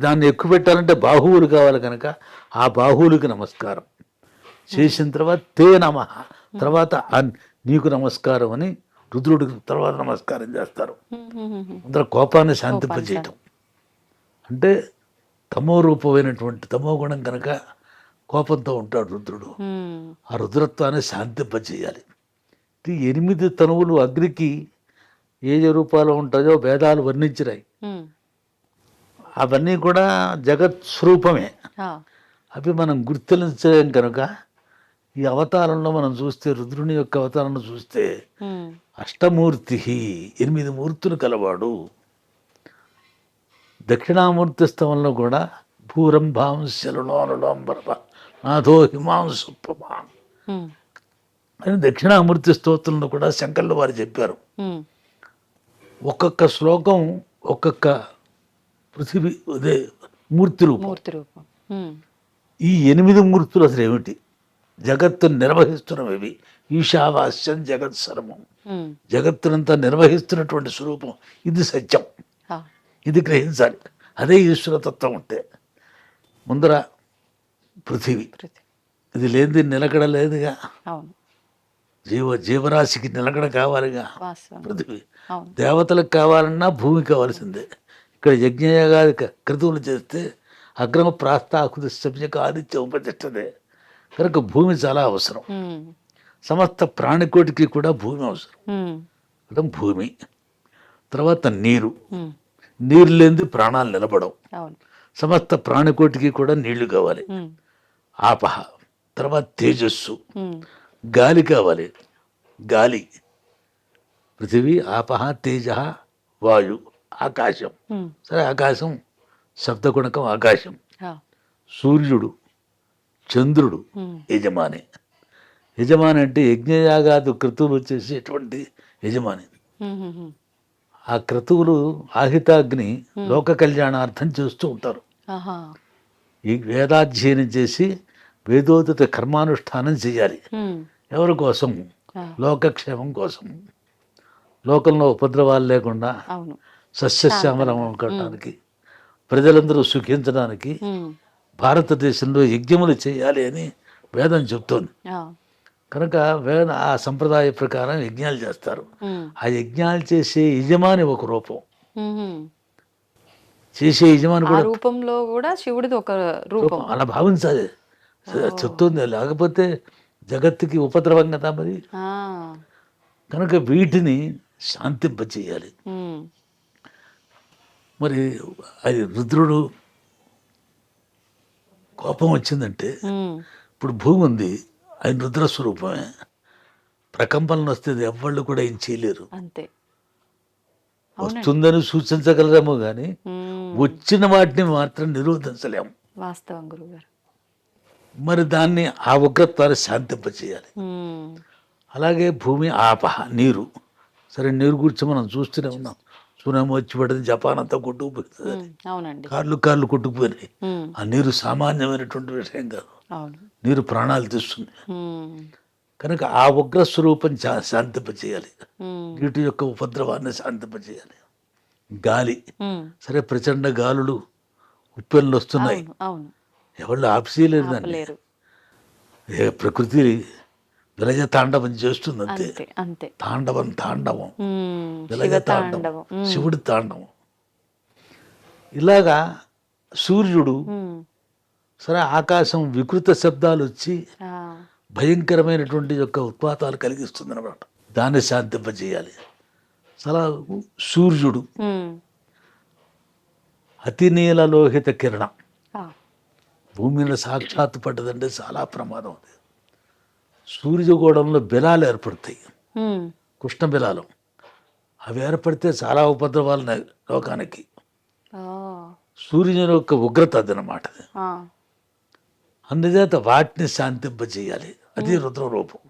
Speaker 3: దాన్ని ఎక్కువ పెట్టాలంటే బాహువులు కావాలి కనుక ఆ బాహువులకి నమస్కారం చేసిన తర్వాత తే నమ, తర్వాత నీకు నమస్కారం అని రుద్రుడికి తర్వాత నమస్కారం చేస్తారు.
Speaker 2: హ్మ్, హ్మ్, హ్మ్, హ్మ్.
Speaker 3: ముందర కోపాన్ని
Speaker 2: కోపాన్ని
Speaker 3: శాంతింపజేయటం. అంటే తమో రూపమైనటువంటి తమో గుణం కనుక కోపంతో ఉంటాడు రుద్రుడు.
Speaker 2: హ్మ్.
Speaker 3: ఆ రుద్రత్వాన్ని శాంతింపజేయాలి. ఈ 8 తనువులు అగ్నికి ఏ ఏ రూపాలు ఉంటాయో వేదాలు వర్ణించినాయి.
Speaker 2: హ్మ్.
Speaker 3: అవన్నీ కూడా జగత్ స్వరూపమే.
Speaker 2: ఆ.
Speaker 3: అవి మనం గుర్తించలేం కనుక ఈ అవతారంలో మనం చూస్తే రుద్రుని యొక్క అవతారంలో చూస్తే
Speaker 2: హ్మ్.
Speaker 3: అష్టమూర్తి 8 మూర్తులు కలవాడు. దక్షిణామూర్తి స్తవంలో కూడా భూరంభాంశలులోనులోంబరభ నాథో హిమాంశుప్రభా
Speaker 2: హ్మ్.
Speaker 3: అని దక్షిణామూర్తి స్తోత్రంలో కూడా శంకర్లు వారు చెప్పారు.
Speaker 2: హ్మ్.
Speaker 3: ఒక్కొక్క శ్లోకం ఒక్కొక్క పృథివీ అదే మూర్తి రూపం.
Speaker 2: మూర్తి రూపం. హ్మ్.
Speaker 3: ఈ 8 మూర్తులు అసలు ఏమిటి? జగత్తును నిర్వహిస్తున్నవి. ఈశావాస్యం జగత్ సర్వం.
Speaker 2: హ్మ్.
Speaker 3: జగత్తునంతా నిర్వహిస్తున్నటువంటి స్వరూపం ఇది సత్యం.
Speaker 2: ఆ.
Speaker 3: ఇది గ్రహించాలి. అదే ఈశ్వరతత్వం ఉంటే ముందర పృథివీ,
Speaker 2: పృథ్వీ.
Speaker 3: ఇది లేనిది నిలకడ లేదుగా.
Speaker 2: అవును.
Speaker 3: జీవరాశికి నిలకడ కావాలిగా
Speaker 2: వాస్తవం.
Speaker 3: పృథివీ.
Speaker 2: అవును.
Speaker 3: దేవతలకు కావాలన్నా భూమి కావాల్సిందే. ఇక్కడ యజ్ఞయాగాది క్రతువులు చేస్తే అగ్రమ ప్రాస్తాకుతి సభ్యక ఆదిత్య ఉపతిష్టదే. కనుక భూమి చాలా అవసరం.
Speaker 2: హ్మ్.
Speaker 3: సమస్త ప్రాణికోటికి కూడా భూమి అవసరం.
Speaker 2: హ్మ్.
Speaker 3: అంటే భూమి, తర్వాత నీరు.
Speaker 2: హ్మ్.
Speaker 3: నీరు లేనిది ప్రాణాలు నిలబడవు.
Speaker 2: అవును.
Speaker 3: సమస్త ప్రాణికోటికి కూడా నీళ్లు కావాలి.
Speaker 2: హ్మ్.
Speaker 3: ఆపహ, తర్వాత తేజస్సు,
Speaker 2: హ్మ్.
Speaker 3: గాలి కావాలి. గాలి, పృథివీ ఆపహ తేజ వాయు, ఆకాశం.
Speaker 2: హ్మ్.
Speaker 3: సరే ఆకాశం శబ్దగుణకం ఆకాశం.
Speaker 2: ఆ.
Speaker 3: సూర్యుడు, చంద్రుడు
Speaker 2: హ్మ్.
Speaker 3: యజమాని. యజమాని అంటే యజ్ఞయాగాది క్రతువులు చేసేటువంటి యజమాని.
Speaker 2: హ్మ్, హ్మ్, హ్మ్.
Speaker 3: ఆ క్రతువులు ఆహితాగ్ని లోక కళ్యాణార్థం చేస్తూ ఉంటారు.
Speaker 2: ఆహా.
Speaker 3: ఈ వేదాధ్యయనం చేసి వేదోదిత కర్మానుష్ఠానం చేయాలి.
Speaker 2: హ్మ్.
Speaker 3: ఎవరి కోసం?
Speaker 2: ఆ.
Speaker 3: లోకక్షేమం కోసం. లోకంలో ఉపద్రవాలు లేకుండా,
Speaker 2: అవును.
Speaker 3: సస్యశ్యామలం కావడానికి, ప్రజలందరూ సుఖించడానికి
Speaker 2: ఉమ్,
Speaker 3: భారతదేశంలో యజ్ఞములు చేయాలి అని వేదం చెప్తోంది.
Speaker 2: ఆ,
Speaker 3: కనుక ఆ సంప్రదాయ ప్రకారం యజ్ఞాలు చేస్తారు.
Speaker 2: ఉమ్,
Speaker 3: ఆ యజ్ఞాలు చేసే యజమాని ఒక రూపం,
Speaker 2: ఉమ్.
Speaker 3: చేసే యజమాని
Speaker 2: ఆ
Speaker 3: కూడా
Speaker 2: రూపంలో కూడా శివుడిది ఒక రూపం.
Speaker 3: రూపం అలా భావించాలి. చెప్తోంది, లేకపోతే జగత్తుకి ఉపద్రవం కదా మరి.
Speaker 2: ఆ,
Speaker 3: కనుక వీటిని శాంతింపచేయాలి.
Speaker 2: ఉమ్,
Speaker 3: మరి అది రుద్రుడు కోపం వచ్చిందంటే,
Speaker 2: ఉమ్,
Speaker 3: ఇప్పుడు భూమి ఉంది, ఆయన రుద్ర స్వరూపమే. ప్రకంపనలు వస్తే ఎవ్వళ్ళు కూడా ఏం చేయలేరు.
Speaker 2: అంతే.
Speaker 3: వస్తుందని సూచించగలరేమో కానీ
Speaker 2: ఉమ్,
Speaker 3: వచ్చిన వాటిని మాత్రం నిరోధించలేము.
Speaker 2: వాస్తవం గురుగారు.
Speaker 3: మరి దాన్ని ఆ ఉగ్రత్వాన్ని శాంతింపచేయాలి.
Speaker 2: ఉమ్,
Speaker 3: అలాగే భూమి ఆపహ, నీరు. సరే, నీరు గురించి మనం చూస్తూనే ఉన్నాం. సునామీ వచ్చి పడింది, జపాన్ అంతా కొట్టుకుపోయింది,
Speaker 2: ఉమ్, అవునండి.
Speaker 3: కార్లు కొట్టుకుపోయినాయి.
Speaker 2: ఉమ్,
Speaker 3: ఆ నీరు సామాన్యమైనటువంటి విషయం కాదు,
Speaker 2: అవును.
Speaker 3: నీరు ప్రాణాలు తీస్తుంది.
Speaker 2: ఉమ్,
Speaker 3: కనుక ఆ ఉగ్ర స్వరూపం శాంతింపచేయాలి,
Speaker 2: ఉమ్,
Speaker 3: నీటి యొక్క ఉపద్రవాన్ని శాంతింపచేయాలి. గాలి,
Speaker 2: ఉమ్,
Speaker 3: సరే, ప్రచండ గాలులు ఉప్పెన్లు వస్తున్నాయి,
Speaker 2: అవును, అవును.
Speaker 3: ఎవళ్ళు ఆపేయలేరు దాన్ని.
Speaker 2: ఆపలేరు.
Speaker 3: ప్రకృతి విలయ తాండవం చేస్తుంది అంతే.
Speaker 2: అంతే, అంతే.
Speaker 3: తాండవం
Speaker 2: ఉమ్,
Speaker 3: విలయ
Speaker 2: శివ
Speaker 3: తాండవం,
Speaker 2: తాండవం. ఉమ్,
Speaker 3: శివుడి తాండవం. ఇలాగా సూర్యుడు,
Speaker 2: ఉమ్,
Speaker 3: సరే, ఆకాశం వికృత శబ్దాలు వచ్చి
Speaker 2: ఆ,
Speaker 3: భయంకరమైనటువంటి యొక్క ఉత్పాతాలు కలిగిస్తుంది అన్నమాట. దాన్ని శాంతింపజేయాలి. అలా సూర్యుడు
Speaker 2: ఉమ్,
Speaker 3: అతి నీలలోహిత కిరణం
Speaker 2: ఆ,
Speaker 3: భూమి మీద సాక్షాత్తు పడ్డదంటే చాలా ప్రమాదం అది. సూర్యగోళంలో బిలాలు ఏర్పడతాయి,
Speaker 2: ఉమ్,
Speaker 3: కృష్ణ బిలాలు. అవి ఏర్పడితే చాలా ఉపద్రవాలు ఉన్నాయి లోకానికి.
Speaker 2: ఆ,
Speaker 3: సూర్యుని యొక్క ఉగ్రత అదనమాట.
Speaker 2: ఆ,
Speaker 3: అందుచేత వాటిని శాంతింపజేయాలి. అది రుద్ర రూపం.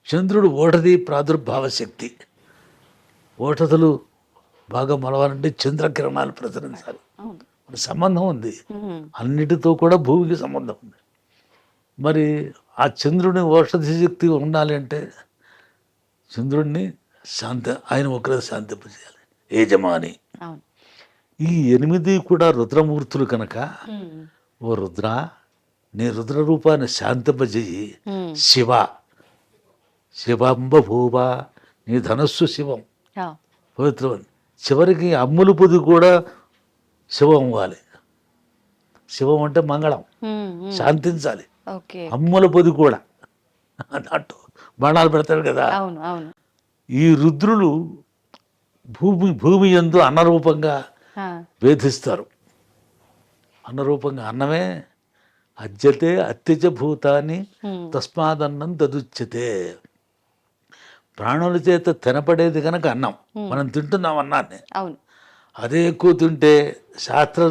Speaker 3: చంద్రుడు ఓటది ప్రాదుర్భావ శక్తి. ఓటతులు బాగా మొలవాలంటే చంద్రకిరణాలు ప్రసరించాలి.
Speaker 2: అవును.
Speaker 3: మరి సంబంధం ఉంది,
Speaker 2: ఉమ్,
Speaker 3: అన్నిటితో కూడా భూమికి సంబంధం ఉంది. మరి ఆ చంద్రుని ఔషధి శక్తి ఉండాలి అంటే చంద్రుడిని ఆయన ఉగ్రత శాంతింపజేయాలి, యజమాని.
Speaker 2: అవును.
Speaker 3: ఈ 8 కూడా రుద్రమూర్తులు కనుక,
Speaker 2: ఉమ్,
Speaker 3: ఓ రుద్ర, నీ రుద్ర రూపాన్ని శాంతింపజేయి.
Speaker 2: ఉమ్,
Speaker 3: శివంబభూవ, నీ ధనస్సు శివం,
Speaker 2: ఆ,
Speaker 3: పవిత్రం. చివరికి అమ్ముల పొది కూడా శివం అవ్వాలి. శివం అంటే మంగళం,
Speaker 2: ఉమ్, ఉమ్,
Speaker 3: శాంతించాలి.
Speaker 2: ఓకే.
Speaker 3: అమ్ముల పొది కూడా అన్నట్టు బాణాలు పెడతాడు కదా.
Speaker 2: అవును, అవును.
Speaker 3: ఈ రుద్రులు భూమి యందు అన్నరూపంగా
Speaker 2: ఆ,
Speaker 3: వేధిస్తారు. అన్నరూపంగా, అన్నమే అద్యతే అత్యచ భూతాన్ని
Speaker 2: ఉమ్,
Speaker 3: తస్మాదన్నం తదుచ్యతే. ప్రాణుల చేత తినపడేది కనుక అన్నం, మనం తింటున్నాం అన్నాన్ని.
Speaker 2: అవును.
Speaker 3: అదే ఎక్కువ తింటే, శాస్త్ర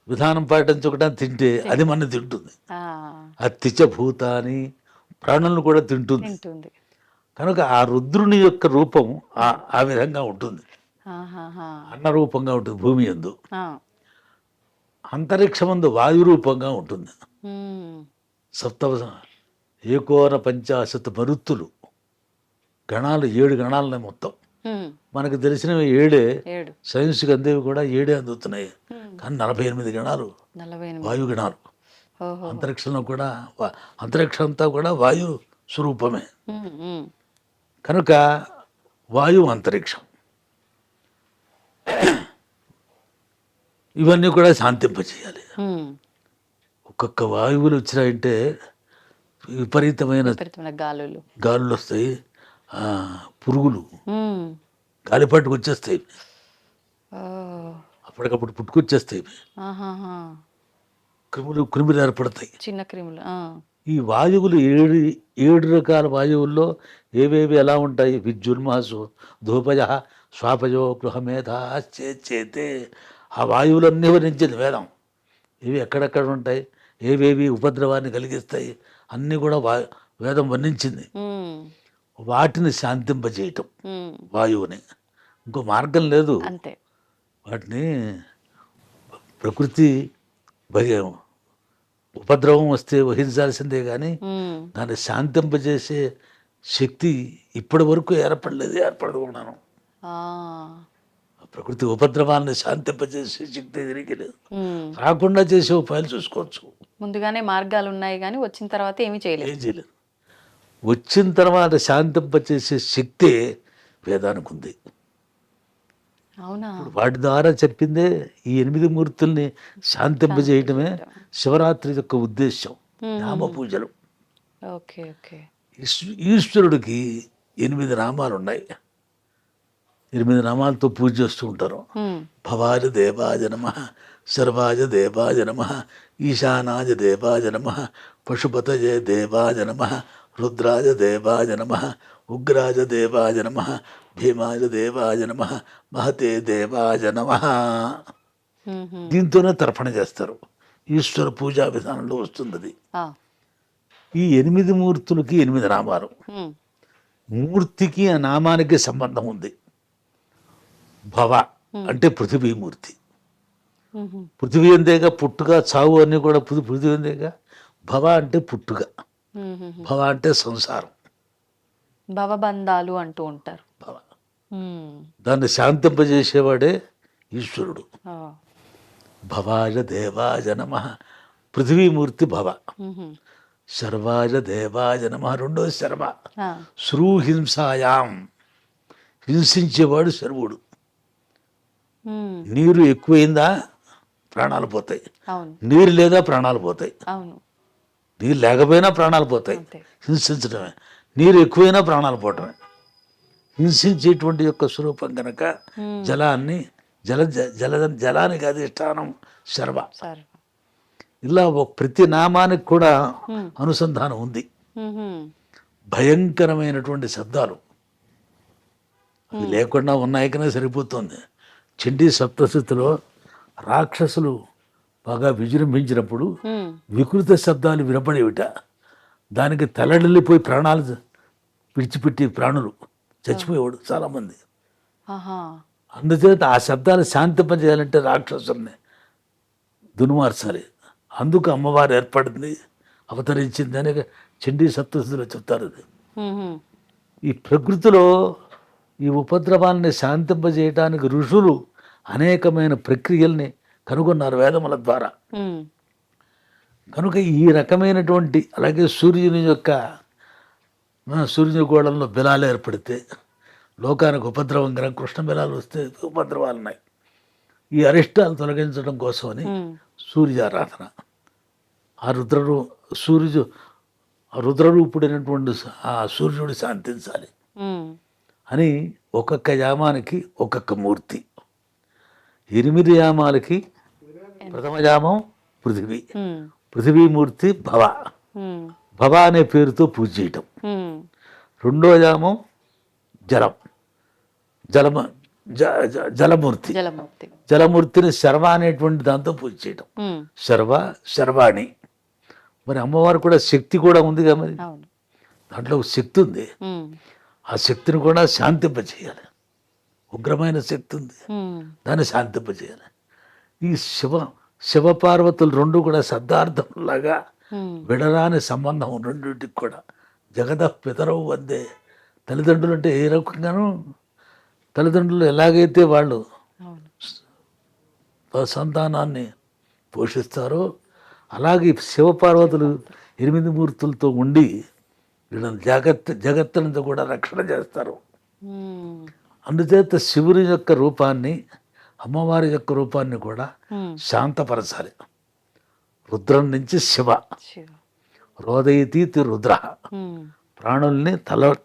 Speaker 3: విధానం పాటించకుండా తింటే అది మన తింటుంది.
Speaker 2: ఆ,
Speaker 3: అత్యచ భూతాన్ని, ప్రాణులను కూడా తింటుంది.
Speaker 2: తింటుంది.
Speaker 3: కనుక ఆ రుద్రుని యొక్క రూపం ఆ విధంగా ఉంటుంది,
Speaker 2: ఆహాహా.
Speaker 3: అన్న రూపంగా ఉంటుంది భూమి యందు.
Speaker 2: ఆ,
Speaker 3: అంతరిక్షమందు వాయు రూపంగా ఉంటుంది.
Speaker 2: ఉమ్,
Speaker 3: సప్తవ ఏకోన పంచాశత మరుత్తులు, గణాలు 7 గణాలనే మొత్తం.
Speaker 2: ఉమ్,
Speaker 3: మనకు తెలిసినవి 7.
Speaker 2: 7.
Speaker 3: సైన్స్కి అందేవి కూడా 7 అందుతున్నాయి.
Speaker 2: ఉమ్,
Speaker 3: కానీ 48 గణాలు
Speaker 2: 48.
Speaker 3: వాయుగణాలు.
Speaker 2: ఓహో.
Speaker 3: అంతరిక్షంలో కూడా అంతరిక్షం అంతా కూడా వాయు స్వరూపమే.
Speaker 2: ఉమ్, ఉమ్,
Speaker 3: కనుక వాయువు అంతరిక్షం, ఇవన్నీ కూడా శాంతింపచేయాలి.
Speaker 2: ఉమ్,
Speaker 3: ఒక్కొక్క వాయువులు వచ్చినాయంటే విపరీతమైన
Speaker 2: విపరీతమైన గాలులు.
Speaker 3: గాలులు వస్తాయి, పురుగులు
Speaker 2: ఉమ్,
Speaker 3: గాలిపాటుకు వచ్చేస్తాయి,
Speaker 2: ఓ,
Speaker 3: అప్పటికప్పుడు పుట్టుకొచ్చేస్తాయి,
Speaker 2: ఆహాహా.
Speaker 3: క్రిములు ఏర్పడతాయి.
Speaker 2: చిన్న క్రిములు. ఆ,
Speaker 3: ఈ వాయువులు 7 రకాల వాయువుల్లో ఏవేవి ఎలా ఉంటాయి? విద్యున్మాసు ధూపయ స్వాపయో గృహమేధా చేతే. ఆ వాయువులన్నీ వర్ణించింది వేదం. ఇవి ఎక్కడెక్కడ ఉంటాయి, ఏవేవి ఉపద్రవాన్ని కలిగిస్తాయి, అన్నీ కూడా వేదం వర్ణించింది.
Speaker 2: ఉమ్,
Speaker 3: వాటిని శాంతింపజేయటం,
Speaker 2: ఉమ్,
Speaker 3: వాయువుని. ఇంకో మార్గం లేదు.
Speaker 2: అంతే.
Speaker 3: వాటిని ప్రకృతి ఉపద్రవం వస్తే వహించాల్సిందే కానీ
Speaker 2: ఉమ్,
Speaker 3: దాన్ని శాంతింపజేసే శక్తి ఇప్పటి వరకు ఏర్పడలేదు, ఏర్పడకున్నాను.
Speaker 2: ఆ,
Speaker 3: ప్రకృతి ఉపద్రవాన్ని శాంతింపజేసే శక్తి దీనికి లేదు. రాకుండా చేసే ఉపాయాలు చూసుకోవచ్చు.
Speaker 2: ముందుగానే మార్గాలు ఉన్నాయి కానీ వచ్చిన తర్వాత ఏమీ చేయలేదు.
Speaker 3: ఏం చేయలేదు. వచ్చిన తర్వాత శాంతింపజేసే శక్తి వేదానికి ఉంది.
Speaker 2: అవునా?
Speaker 3: ఇప్పుడు వాటి ద్వారా చెప్పిందే ఈ 8 మూర్తుల్ని శాంతింపజేయటమే శివరాత్రి యొక్క ఉద్దేశం. నామ పూజలు.
Speaker 2: Okay okay.
Speaker 3: ఈశ్వరుడికి 8 నామాలు ఉన్నాయి. 8 నామాలతో పూజ చేస్తూ ఉంటారు. భవాజ దేవాజ నమః, సర్వాజ దేవాజ నమః, ఈశానాజ దేవాజ నమః, పశుపతయే దేవాజ నమః, రుద్రాజ దేవాజ నమః, ఉగ్రాజ దేవాజ నమః, భీమాజ దేవాజ నమః, మహతే దేవాజ నమః. దీంతోనే తర్పణ చేస్తారు. ఈశ్వర పూజా విధానంలో వస్తుంది అది. ఈ 8 మూర్తులకి 8 నామాలు. మూర్తికి ఆ నామానికి సంబంధం ఉంది. భవ అంటే పృథివీమూర్తి. పృథివీ అందేగా, పుట్టుక చావు అన్నీ కూడా పృథివీ అందేగా. భవ అంటే పుట్టుక, భవ అంటే సంసారం,
Speaker 2: భవబంధాలు అంటూ ఉంటారు.
Speaker 3: భవ. దాన్ని శాంతింపజేసేవాడే ఈశ్వరుడు. భవాజ దేవాజ నమః, పృథివీమూర్తి భవ. శర్వాజ దేవాజ నమః, రెండోది శర్వ. శ్రూహింసాయాం, హింసించేవాడు శర్వుడు. నీరు ఎక్కువైందా ప్రాణాలు పోతాయి, నీరు లేదా ప్రాణాలు పోతాయి. నీరు లేకపోయినా ప్రాణాలు పోతాయి. హింసించడమే. నీరు ఎక్కువైనా ప్రాణాలు పోవటమే. హింసించేటువంటి యొక్క స్వరూపం కనుక జలాన్ని జలానికి అధిష్టానం శర్వ. ఇలా ప్రతి నామానికి కూడా అనుసంధానం ఉంది. భయంకరమైనటువంటి శబ్దాలు అవి లేకుండా ఉన్నాయికనే సరిపోతుంది. చండీ సప్తశతిలో రాక్షసులు బాగా విజృంభించినప్పుడు వికృత శబ్దాలు వినపడేవిట. దానికి తలడిల్లిపోయి ప్రాణాలు విడిచిపెట్టి ప్రాణులు చచ్చిపోయేవాడు చాలామంది. అందుచేత ఆ శబ్దాలు శాంతింపజేయాలంటే రాక్షసుల్ని దున్మార్చాలి. అందుకు అమ్మవారు ఏర్పడింది, అవతరించింది అని చండీ సప్తశతిలో చెప్తారు. అది ఈ ప్రకృతిలో ఈ ఉపద్రవాన్ని శాంతింపజేయటానికి ఋషులు అనేకమైన ప్రక్రియల్ని కనుగొన్నారు వేదముల ద్వారా. కనుక ఈ రకమైనటువంటి, అలాగే సూర్యుని గోళంలో బిలాలు ఏర్పడితే లోకానికి ఉపద్రవం కనుక కృష్ణ బిలాలు వస్తే ఉపద్రవాలు ఉన్నాయి. ఈ అరిష్టాలు తొలగించడం కోసమని సూర్యారాధన. ఆ రుద్రరూపుడైనటువంటి ఆ సూర్యుడు శాంతించాలి అని ఒక్కొక్క యామానికి ఒక్కొక్క మూర్తి. 8 యామాలకి ప్రథమ యామం పృథివీ. పృథివీమూర్తి భవ. భవ అనే పేరుతో పూజ చేయటం. రెండో యామం జలం. జలమూర్తి. జలమూర్తిని శర్వ అనేటువంటి దాంతో పూజ చేయటం. శర్వాణి. మరి అమ్మవారు కూడా శక్తి కూడా ఉంది కదా, మరి దాంట్లో ఒక శక్తి ఉంది. ఆ శక్తిని కూడా శాంతింపజేయాలి. ఉగ్రమైన శక్తి ఉంది, దాన్ని శాంతింపజేయాలి. ఈ శివపార్వతులు రెండు కూడా శబ్దార్థంలాగా విడరాని సంబంధం రెండింటికి కూడా. జగద పితరవు వందే. తల్లిదండ్రులు అంటే ఏ రకంగానూ తల్లిదండ్రులు ఎలాగైతే వాళ్ళు సంతానాన్ని పోషిస్తారో అలాగే శివపార్వతులు 8 మూర్తులతో ఉండి వీళ్ళని జగత్తునంతా కూడా రక్షణ చేస్తారు. అందుచేత శివుని యొక్క రూపాన్ని, అమ్మవారి యొక్క రూపాన్ని కూడా శాంతపరచాలి. రుద్రం నుంచి శివ. రోదయతీతి రుద్ర. ప్రాణుల్ని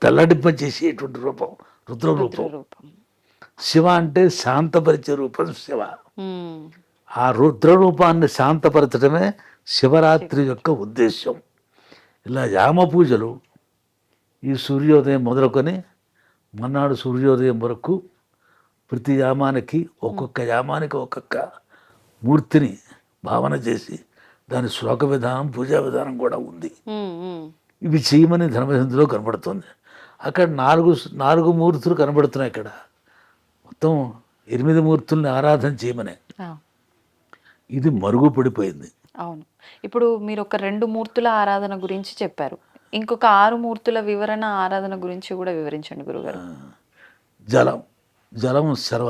Speaker 3: తెల్లడింపచేసేటువంటి రూపం రుద్ర రూపం. శివ అంటే శాంతపరిచే రూపం శివ. ఆ రుద్ర రూపాన్ని శాంతపరచడమే శివరాత్రి యొక్క ఉద్దేశం. ఇలా యామ పూజలు ఈ సూర్యోదయం మొదలుకొని మన్నాడు సూర్యోదయం వరకు ప్రతి యామానికి ఒక్కొక్క మూర్తిని భావన చేసి దాని శ్లోక విధానం, పూజా విధానం కూడా ఉంది. ఇవి చేయమని ధర్మసింధులో కనబడుతుంది. అక్కడ 4 మూర్తులు కనబడుతున్నాయి. ఇక్కడ మొత్తం 8 మూర్తుల్ని ఆరాధన చేయమనే. ఇది మరుగుపడిపోయింది.
Speaker 2: అవును. ఇప్పుడు మీరు ఒక 2 మూర్తుల ఆరాధన గురించి చెప్పారు. ఇంకొక 6 మూర్తుల వివరణ ఆరాధన గురించి కూడా వివరించండి గురుగారు.
Speaker 3: జలం శర్వ.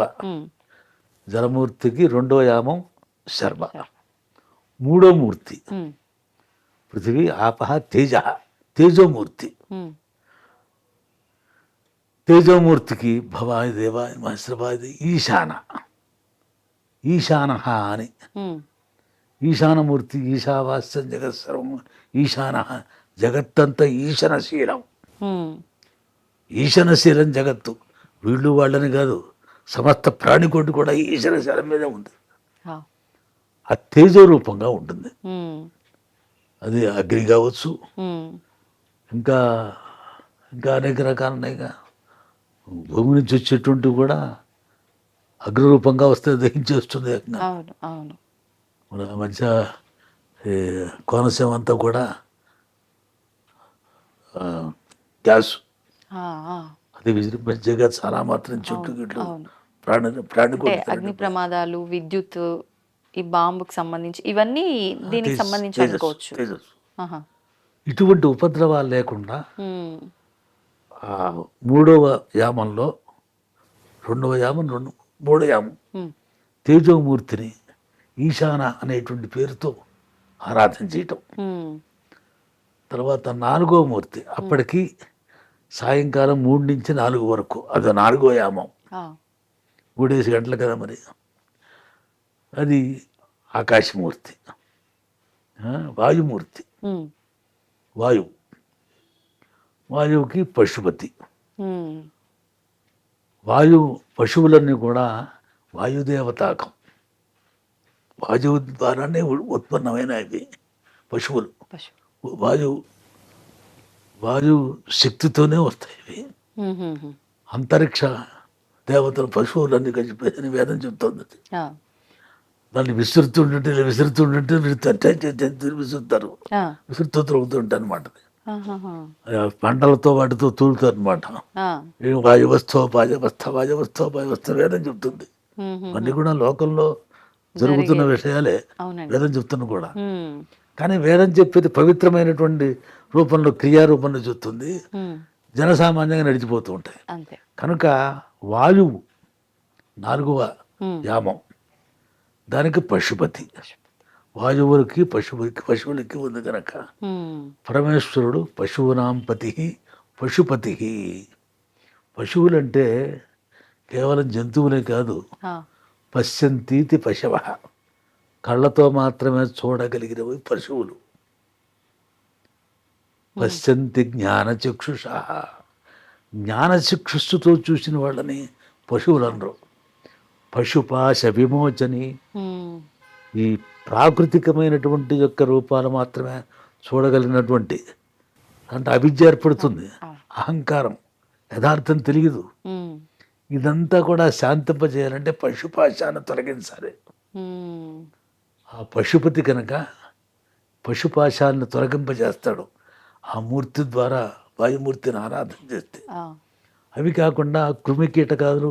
Speaker 3: జలమూర్తికి రెండో యామం శర్మ. మూడో మూర్తి
Speaker 2: ఉమ్,
Speaker 3: పృథివీ ఆపహ తేజ, తేజోమూర్తి.
Speaker 2: ఉమ్,
Speaker 3: తేజోమూర్తికి భవాయ దేవాయ మహేశ్వరాయ ఈశాన, ఈశాన అని.
Speaker 2: ఉమ్,
Speaker 3: ఈశానమూర్తి ఈశావాస్యం జగత్ సర్వం ఈశాన, జగత్తంతా ఈశనశీలం.
Speaker 2: ఉమ్,
Speaker 3: ఈశనశీలం జగత్తు. వీళ్ళు వాళ్ళని కాదు, సమస్త ప్రాణికోటి కూడా ఈశనశీలం మీద ఉంది.
Speaker 2: ఆ,
Speaker 3: ఆ తేజో రూపంగా ఉంటుంది.
Speaker 2: ఉమ్,
Speaker 3: అది అగ్ని కావచ్చు,
Speaker 2: ఉమ్,
Speaker 3: ఇంకా ఇంకా అనేక రకాలు ఉన్నాయిగా. భూమి నుంచి వచ్చేటువంటివి కూడా అగ్నిరూపంగా వస్తే దహించేస్తుంది ఏకంగా.
Speaker 2: అవును అవును.
Speaker 3: మన మధ్య ఈ కోనసీమ అంతా కూడా గ్యాస్
Speaker 2: ఆ, ఆ,
Speaker 3: అది విజృంభించగా చాలా మాత్రం చుట్టూ గిట్లు
Speaker 2: అవును.
Speaker 3: ప్రాణి
Speaker 2: అంటే అగ్ని ప్రమాదాలు, విద్యుత్, ఈ బాంబుకి సంబంధించి ఇవన్నీ దీనికి సంబంధించి అనుకోవచ్చు.
Speaker 3: తేజస్సు.
Speaker 2: ఆహా.
Speaker 3: ఇటువంటి ఉపద్రవాలు లేకుండా
Speaker 2: ఉమ్,
Speaker 3: ఆ మూడవ యామంలో మూడో యామం
Speaker 2: ఉమ్,
Speaker 3: తేజోమూర్తిని ఈశాన అనేటువంటి పేరుతో ఆరాధన చేయటం.
Speaker 2: ఉమ్,
Speaker 3: తర్వాత నాలుగో మూర్తి అప్పటికి సాయంకాలం 3 నుంచి 4 వరకు, అది 4వ యామం.
Speaker 2: ఆ,
Speaker 3: 3 గంటలు కదా మరి. అది ఆకాశమూర్తి. వాయుమూర్తి,
Speaker 2: ఉమ్,
Speaker 3: వాయువుకి పశుపతి.
Speaker 2: ఉమ్,
Speaker 3: పశువులన్నీ కూడా వాయుదేవతాకం, వాయువు ద్వారానే ఉత్పన్నమైనవి పశువులు.
Speaker 2: పశువు.
Speaker 3: వాయు శక్తితోనే వస్తాయి ఇవి.
Speaker 2: ఉమ్, ఉమ్, ఉమ్,
Speaker 3: అంతరిక్ష దేవతలు పశువులన్నీ కలిసిపోయి వేదం చెప్తుంది.
Speaker 2: ఆ,
Speaker 3: దాన్ని విసురుతుంటే విసురుతారు,
Speaker 2: ఆ,
Speaker 3: విసురుతూ తిరుగుతుంటాయి అనమాట.
Speaker 2: ఆహాహా.
Speaker 3: పంటలతో వాటితో తూలుతారు అనమాట.
Speaker 2: ఆ,
Speaker 3: వాయువస్థ వేదం చెప్తుంది.
Speaker 2: ఉమ్, ఉమ్,
Speaker 3: అన్నీ కూడా లోకంలో జరుగుతున్న విషయాలే
Speaker 2: అవునండి.
Speaker 3: వేదం చెప్తున్నా కూడా.
Speaker 2: ఉమ్,
Speaker 3: కానీ వేదం చెప్పేది పవిత్రమైనటువంటి రూపంలో, క్రియారూపంలో చెప్తుంది.
Speaker 2: ఉమ్,
Speaker 3: జనసామాన్యంగా నడిచిపోతూ ఉంటాయి.
Speaker 2: అంతే.
Speaker 3: కనుక వాయువు 4వ
Speaker 2: ఉమ్,
Speaker 3: యామం, దానికి పశుపతి. వాయువులకి పశువులకి ఉంది కనుక
Speaker 2: ఉమ్,
Speaker 3: పరమేశ్వరుడు పశువునాం పతి పశుపతి. పశువులంటే కేవలం జంతువులే కాదు,
Speaker 2: ఆ,
Speaker 3: పశ్యంతీతి పశవ, కళ్ళతో మాత్రమే చూడగలిగినవి పశువులు. పశ్యంతి జ్ఞానచక్షుష, జ్ఞానచక్షుస్సుతో చూసిన వాళ్ళని పశువులు అనరు. పశుపాశ విమోచని,
Speaker 2: ఉమ్,
Speaker 3: ఈ ప్రాకృతికమైనటువంటి యొక్క రూపాలు మాత్రమే చూడగలిగినటువంటి, అంటే అవిద్య ఏర్పడుతుంది, అహంకారం, యథార్థం తెలియదు.
Speaker 2: ఉమ్,
Speaker 3: ఇదంతా కూడా శాంతింపజేయాలంటే పశుపాశాన్ని తొలగించాలి.
Speaker 2: ఉమ్,
Speaker 3: ఆ పశుపతి కనుక పశుపాశాలను తొలగింపజేస్తాడు ఆ మూర్తి ద్వారా. వాయుమూర్తిని ఆరాధన చేస్తే
Speaker 2: ఆ,
Speaker 3: అవి కాకుండా కృమి కీటకాలు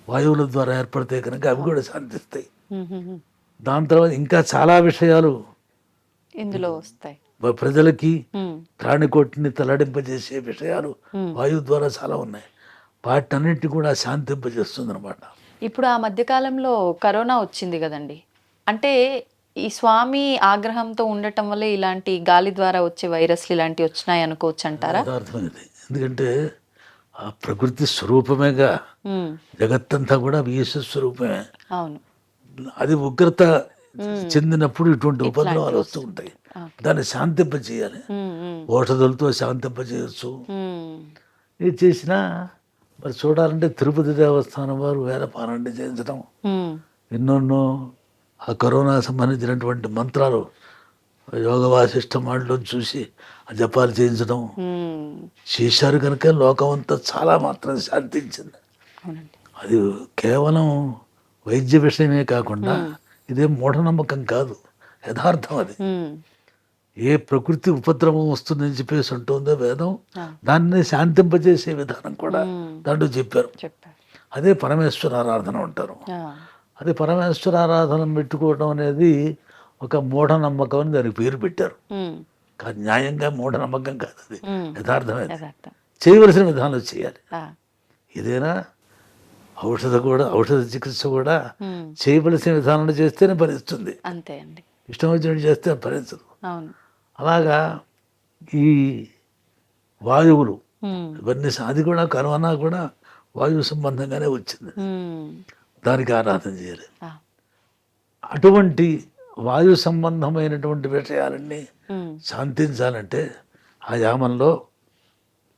Speaker 3: వాయువుల ద్వారా ఏర్పడితే కనుక అవి కూడా శాంతిస్తాయి.
Speaker 2: ఉమ్, ఉమ్, ఉమ్.
Speaker 3: దాని తర్వాత ఇంకా చాలా విషయాలు
Speaker 2: ఇందులో వస్తాయి.
Speaker 3: ప్రజలకి
Speaker 2: ఉమ్,
Speaker 3: ప్రాణికోటిని తలడింపజేసే విషయాలు వాయువు ద్వారా చాలా ఉన్నాయి. వాటన్నిటి కూడా శాంతింపజేస్తుంది అనమాట.
Speaker 2: ఇప్పుడు ఆ మధ్యకాలంలో కరోనా వచ్చింది కదండి. అంటే ఈ స్వామి ఆగ్రహంతో ఉండటం వల్ల ఇలాంటి గాలి ద్వారా వచ్చే వైరస్లు ఇలాంటివి వచ్చినాయి అనుకోవచ్చు అంటారా?
Speaker 3: అర్థమైంది. ఎందుకంటే ఆ ప్రకృతి స్వరూపమేగా,
Speaker 2: ఉమ్,
Speaker 3: జగత్తంతా కూడా ఈశ్వర స్వరూపమే.
Speaker 2: అవును.
Speaker 3: అది ఉగ్రత చెందినప్పుడు ఇటువంటి ఉపద్రవాలు వస్తూ ఉంటాయి. దాన్ని శాంతింపజేయాలి.
Speaker 2: ఉమ్, ఉమ్,
Speaker 3: ఔషధులతో శాంతింపజేయచ్చు.
Speaker 2: ఉమ్,
Speaker 3: ఇది చేసినా మరి చూడాలంటే తిరుపతి దేవస్థానం వారు వేద పారాయణ చేయించడం,
Speaker 2: ఉమ్,
Speaker 3: ఎన్నెన్నో ఆ కరోనా సంబంధించినటువంటి మంత్రాలు యోగ వాసిష్ట మాటలో చూసి ఆ జపాలు చేయించడం
Speaker 2: ఉమ్,
Speaker 3: చేశారు కనుక లోకం అంతా చాలా మాత్రం శాంతించింది.
Speaker 2: అవునండి.
Speaker 3: అది కేవలం వైద్య విషయమే కాకుండా ఇదేం మూఢనమ్మకం కాదు, యథార్థం. అది
Speaker 2: ఉమ్,
Speaker 3: ఏ ప్రకృతి ఉపద్రవం వస్తుందని చెప్పేసి ఉంటుందో వేదం,
Speaker 2: ఆ,
Speaker 3: దాన్ని శాంతింపజేసే విధానం కూడా
Speaker 2: ఉమ్,
Speaker 3: దాంట్లో చెప్పారు.
Speaker 2: చెప్పారు.
Speaker 3: అదే పరమేశ్వర ఆరాధన అంటారు.
Speaker 2: ఆ,
Speaker 3: అది పరమేశ్వర ఆరాధన పెట్టుకోవడం అనేది ఒక మూఢనమ్మకం అని దానికి పేరు పెట్టారు.
Speaker 2: ఉమ్,
Speaker 3: కానీ న్యాయంగా మూఢనమ్మకం కాదు, అది
Speaker 2: ఉమ్,
Speaker 3: యథార్థమైనది.
Speaker 2: యథార్థం.
Speaker 3: చేయవలసిన విధానం చేయాలి.
Speaker 2: ఆ,
Speaker 3: ఏదైనా ఔషధ చికిత్స కూడా
Speaker 2: ఉమ్.
Speaker 3: చేయవలసిన విధానంలో చేస్తేనే ఫలిస్తుంది.
Speaker 2: అంతే అండి.
Speaker 3: ఇష్టం వచ్చినట్టు చేస్తే ఫలించదు.
Speaker 2: అవును.
Speaker 3: అలాగా ఈ వాయువులు
Speaker 2: ఉమ్.
Speaker 3: ఇవన్నీ అది కూడా కరోనా కూడా వాయువు సంబంధంగానే వచ్చింది.
Speaker 2: ఉమ్.
Speaker 3: దానికి ఆరాధన చేయాలి.
Speaker 2: ఆ.
Speaker 3: అటువంటి వాయు సంబంధమైనటువంటి విషయాలన్నీ
Speaker 2: ఉమ్.
Speaker 3: శాంతించాలంటే ఆ యామంలో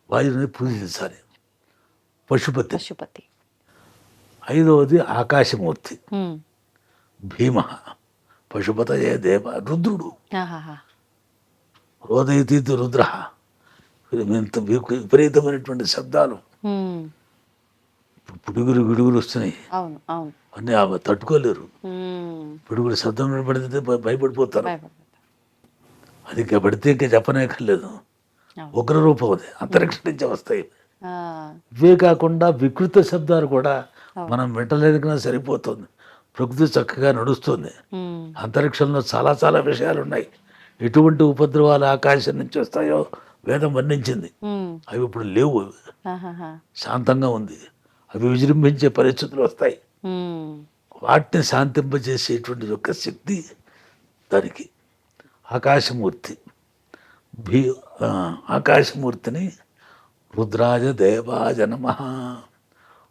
Speaker 3: వాయువుని పూజించాలి. పశుపతి.
Speaker 2: పశుపతి.
Speaker 3: ఐదవది ఆకాశమూర్తి
Speaker 2: ఉమ్.
Speaker 3: భీమ. పశుపతయే దేవ రుద్రుడు.
Speaker 2: ఆహాహా.
Speaker 3: రోదయతీతి రుద్ర. ఇంత విపరీతమైనటువంటి శబ్దాలు,
Speaker 2: ఉమ్.
Speaker 3: పిడుగులు గిడుగులు వస్తున్నాయి.
Speaker 2: అవును అవును.
Speaker 3: అన్నీ ఆమె తట్టుకోలేరు.
Speaker 2: ఉమ్.
Speaker 3: పిడుగులు శబ్దం వినపడితే భయపడిపోతారు.
Speaker 2: భయపడతారు.
Speaker 3: అది ఇంకా పడితే ఇంకా చెప్పనేకర్లేదు.
Speaker 2: అవును.
Speaker 3: ఉగ్రరూపం అది, అంతరిక్షం నుంచి వస్తాయి.
Speaker 2: ఆ.
Speaker 3: ఇవే కాకుండా వికృత శబ్దాలు కూడా మనం వింటలేదుకన్నా సరిపోతుంది. ప్రకృతి చక్కగా నడుస్తుంది.
Speaker 2: ఉమ్.
Speaker 3: అంతరిక్షంలో చాలా చాలా విషయాలు ఉన్నాయి. ఎటువంటి ఉపద్రవాలు ఆకాశం నుంచి వస్తాయో వేదం వర్ణించింది.
Speaker 2: ఉమ్.
Speaker 3: అవి ఇప్పుడు లేవు.
Speaker 2: ఆహాహా.
Speaker 3: శాంతంగా ఉంది. అవి విజృంభించే పరిస్థితులు వస్తాయి.
Speaker 2: ఉమ్.
Speaker 3: వాటిని శాంతింపజేసేటువంటి యొక్క శక్తి దానికి. ఆకాశమూర్తి ఆకాశమూర్తిని రుద్రాజ దేవాజ నమః.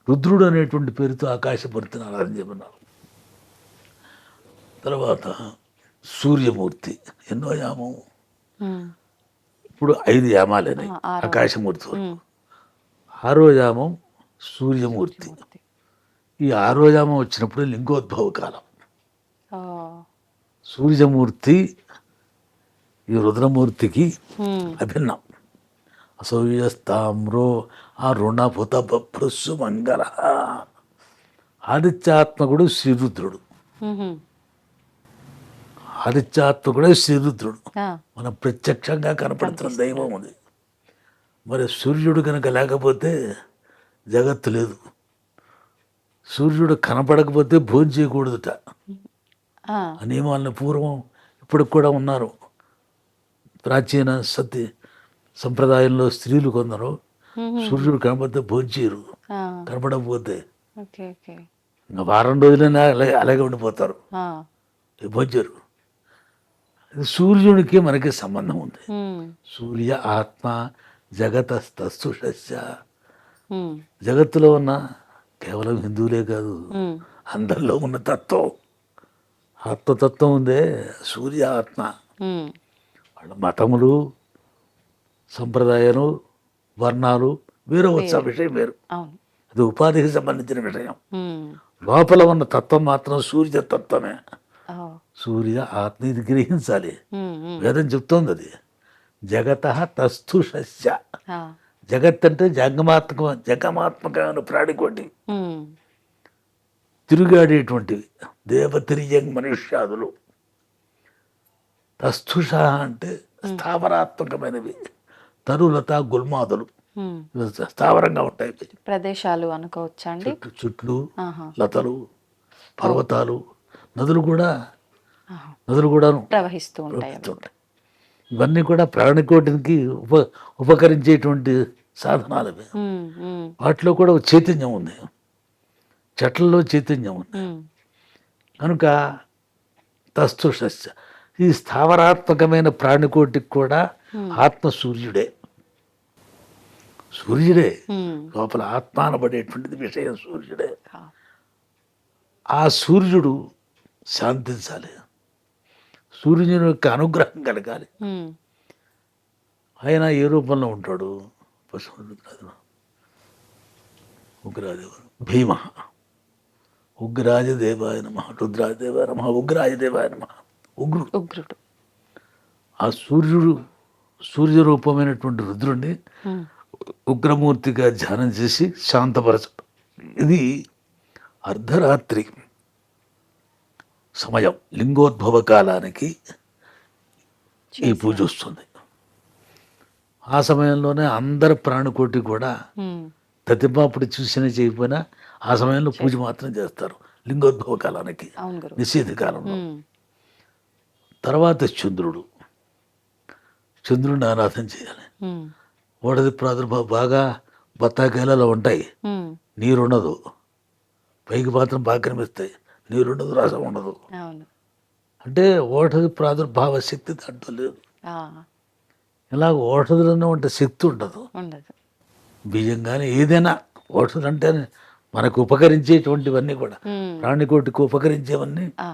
Speaker 3: రుద్రుడు అనేటువంటి పేరుతో ఆకాశమూర్తిని ఆరాధన చేయమన్నారు. తర్వాత సూర్యమూర్తి. ఎన్నో యామం?
Speaker 2: ఉమ్.
Speaker 3: ఇప్పుడు 5 యామాలని
Speaker 2: ఆరవ.
Speaker 3: ఆకాశమూర్తి వరకు.
Speaker 2: ఉమ్.
Speaker 3: 6వ యామం సూర్యమూర్తి. ఈ 6వ యామం వచ్చినప్పుడు లింగోద్భవ కాలం.
Speaker 2: ఓ.
Speaker 3: సూర్యమూర్తి ఈ రుద్రమూర్తికి
Speaker 2: ఉమ్.
Speaker 3: అభిన్నం. అసౌయస్తామ్రో ఆ రుణభుత బభ్రుస్సు మంగళ. ఆదిత్యాత్మకుడు శ్రీరుద్రుడు.
Speaker 2: ఉహు.
Speaker 3: ఆదిత్యాత్మకుడే శ్రీరుద్రుడు.
Speaker 2: ఆ.
Speaker 3: మనం ప్రత్యక్షంగా కనపడుతున్న దైవం ఉంది. మరి సూర్యుడు కనుక లేకపోతే జగత్తు లేదు. సూర్యుడు కనపడకపోతే భోజనం చేయకూడదుట.
Speaker 2: ఆ.
Speaker 3: ఆ నియమాలను పూర్వం ఇప్పటికి కూడా ఉన్నారు. ప్రాచీన సంప్రదాయంలో స్త్రీలు కొందరు సూర్యుడు కనపడితే భోజనం చేయరు.
Speaker 2: ఆ.
Speaker 3: కనపడకపోతే
Speaker 2: ఓకే ఓకే.
Speaker 3: ఇంకా వారం రోజులైనా అలాగే ఉండిపోతారు.
Speaker 2: ఆ.
Speaker 3: భోజనం చేయరు. సూర్యునికి మనకి సంబంధం ఉంది.
Speaker 2: ఉమ్.
Speaker 3: సూర్య ఆత్మ జగతస్తస్య.
Speaker 2: ఉమ్.
Speaker 3: జగత్తులో ఉన్న కేవలం హిందువులే కాదు,
Speaker 2: ఉమ్.
Speaker 3: అందరిలో ఉన్న తత్వం, ఆత్మతత్వం ఉందే సూర్య ఆత్మ.
Speaker 2: ఉమ్.
Speaker 3: వాళ్ళ మతములు, సంప్రదాయాలు, వర్ణాలు వేరే వచ్చే విషయం వేరు.
Speaker 2: అవును.
Speaker 3: అది ఉపాధికి సంబంధించిన విషయం.
Speaker 2: ఉమ్.
Speaker 3: లోపల ఉన్న తత్వం మాత్రం సూర్య తత్వమే.
Speaker 2: ఓ.
Speaker 3: సూర్య ఆత్మ ఇది గ్రహించాలి.
Speaker 2: ఉమ్. ఉమ్.
Speaker 3: వేదం చెప్తోంది అది. జగత తస్థుషస్య.
Speaker 2: ఆ.
Speaker 3: జగత్ అంటే జగమాత్మకమైన ప్రాణికోటి,
Speaker 2: ఉమ్.
Speaker 3: తిరుగాడేటువంటివి దేవతిరియంగ్ మనుష్యాదులు. తస్థుష అంటే స్థావరాత్మకమైనవి. తరులత గుల్మాదులు
Speaker 2: ఉమ్.
Speaker 3: స్థావరంగా ఉంటాయి.
Speaker 2: ప్రదేశాలు అనుకోవచ్చా అండి?
Speaker 3: చెట్లు,
Speaker 2: ఆహా.
Speaker 3: లతలు, పర్వతాలు, నదులు
Speaker 2: ఆహా.
Speaker 3: కూడాను
Speaker 2: ప్రవహిస్తూ ఉంటాయి అవి.
Speaker 3: ఉంటాయి. ఇవన్నీ కూడా ప్రాణికోటికి ఉపకరించేటువంటి సాధనాలు అవి.
Speaker 2: ఉమ్. ఉమ్.
Speaker 3: వాటిలో కూడా ఒక చైతన్యం ఉంది. చెట్లలో చైతన్యం ఉంది.
Speaker 2: ఉమ్.
Speaker 3: కనుక తస్థుషస్య. ఈ స్థావరాత్మకమైన ప్రాణికోటికి కూడా ఆత్మ సూర్యుడే.
Speaker 2: ఉమ్.
Speaker 3: లోపల ఆత్మ అనబడేటువంటిది విషయం సూర్యుడే.
Speaker 2: ఆ.
Speaker 3: ఆ సూర్యుడు శాంతించాలి. సూర్యుని యొక్క అనుగ్రహం కలగాలి.
Speaker 2: ఉమ్.
Speaker 3: ఆయన ఏ రూపంలో ఉంటాడు? ఉగ్రాదేవ భీమ. ఉగ్రాయ దేవాయ నమ. రుద్రాయ దేవాయ నమ. ఉగ్రాయ దేవాయ నమ. ఉగ్రుడు.
Speaker 2: ఉగ్రుడు.
Speaker 3: ఆ సూర్యరూపమైనటువంటి రుద్రుడిని
Speaker 2: ఉమ్.
Speaker 3: ఉగ్రమూర్తిగా ధ్యానం చేసి శాంతపరచడం. ఇది అర్ధరాత్రి సమయం, లింగోద్భవ కాలానికి ఈ పూజ వస్తుంది. ఆ సమయంలోనే అందరి ప్రాణికోటి కూడా
Speaker 2: ఉమ్.
Speaker 3: ప్రతిమాపుడు చూసినా చేయకపోయినా ఆ సమయంలో పూజ మాత్రం చేస్తారు లింగోద్భవ కాలానికి,
Speaker 2: అవును గురు.
Speaker 3: నిషేధ కాలంలో.
Speaker 2: ఉమ్.
Speaker 3: తర్వాత చంద్రుడిని ఆరాధన చేయాలి.
Speaker 2: ఉమ్.
Speaker 3: ఓడది ప్రాదుర్భావం బాగా బత్తాకాయలలో ఉంటాయి,
Speaker 2: ఉమ్.
Speaker 3: నీరుండదు. పైకి మాత్రం బాగా కనిపిస్తాయి, నీరు ఉండదు, రసం ఉండదు.
Speaker 2: అవును.
Speaker 3: అంటే ఓషధి ప్రాదుర్భావ శక్తి దాంట్లో లేదు.
Speaker 2: ఆ,
Speaker 3: ఇలాగ ఓషధులను ఉంటే శక్తి ఉండదు.
Speaker 2: ఉండదు.
Speaker 3: బియ్యం కానీ ఏదైనా ఓషధులు అంటే మనకు ఉపకరించేటువంటివన్నీ కూడా,
Speaker 2: ఉమ్,
Speaker 3: ప్రాణికోటికి ఉపకరించేవన్నీ
Speaker 2: ఆ,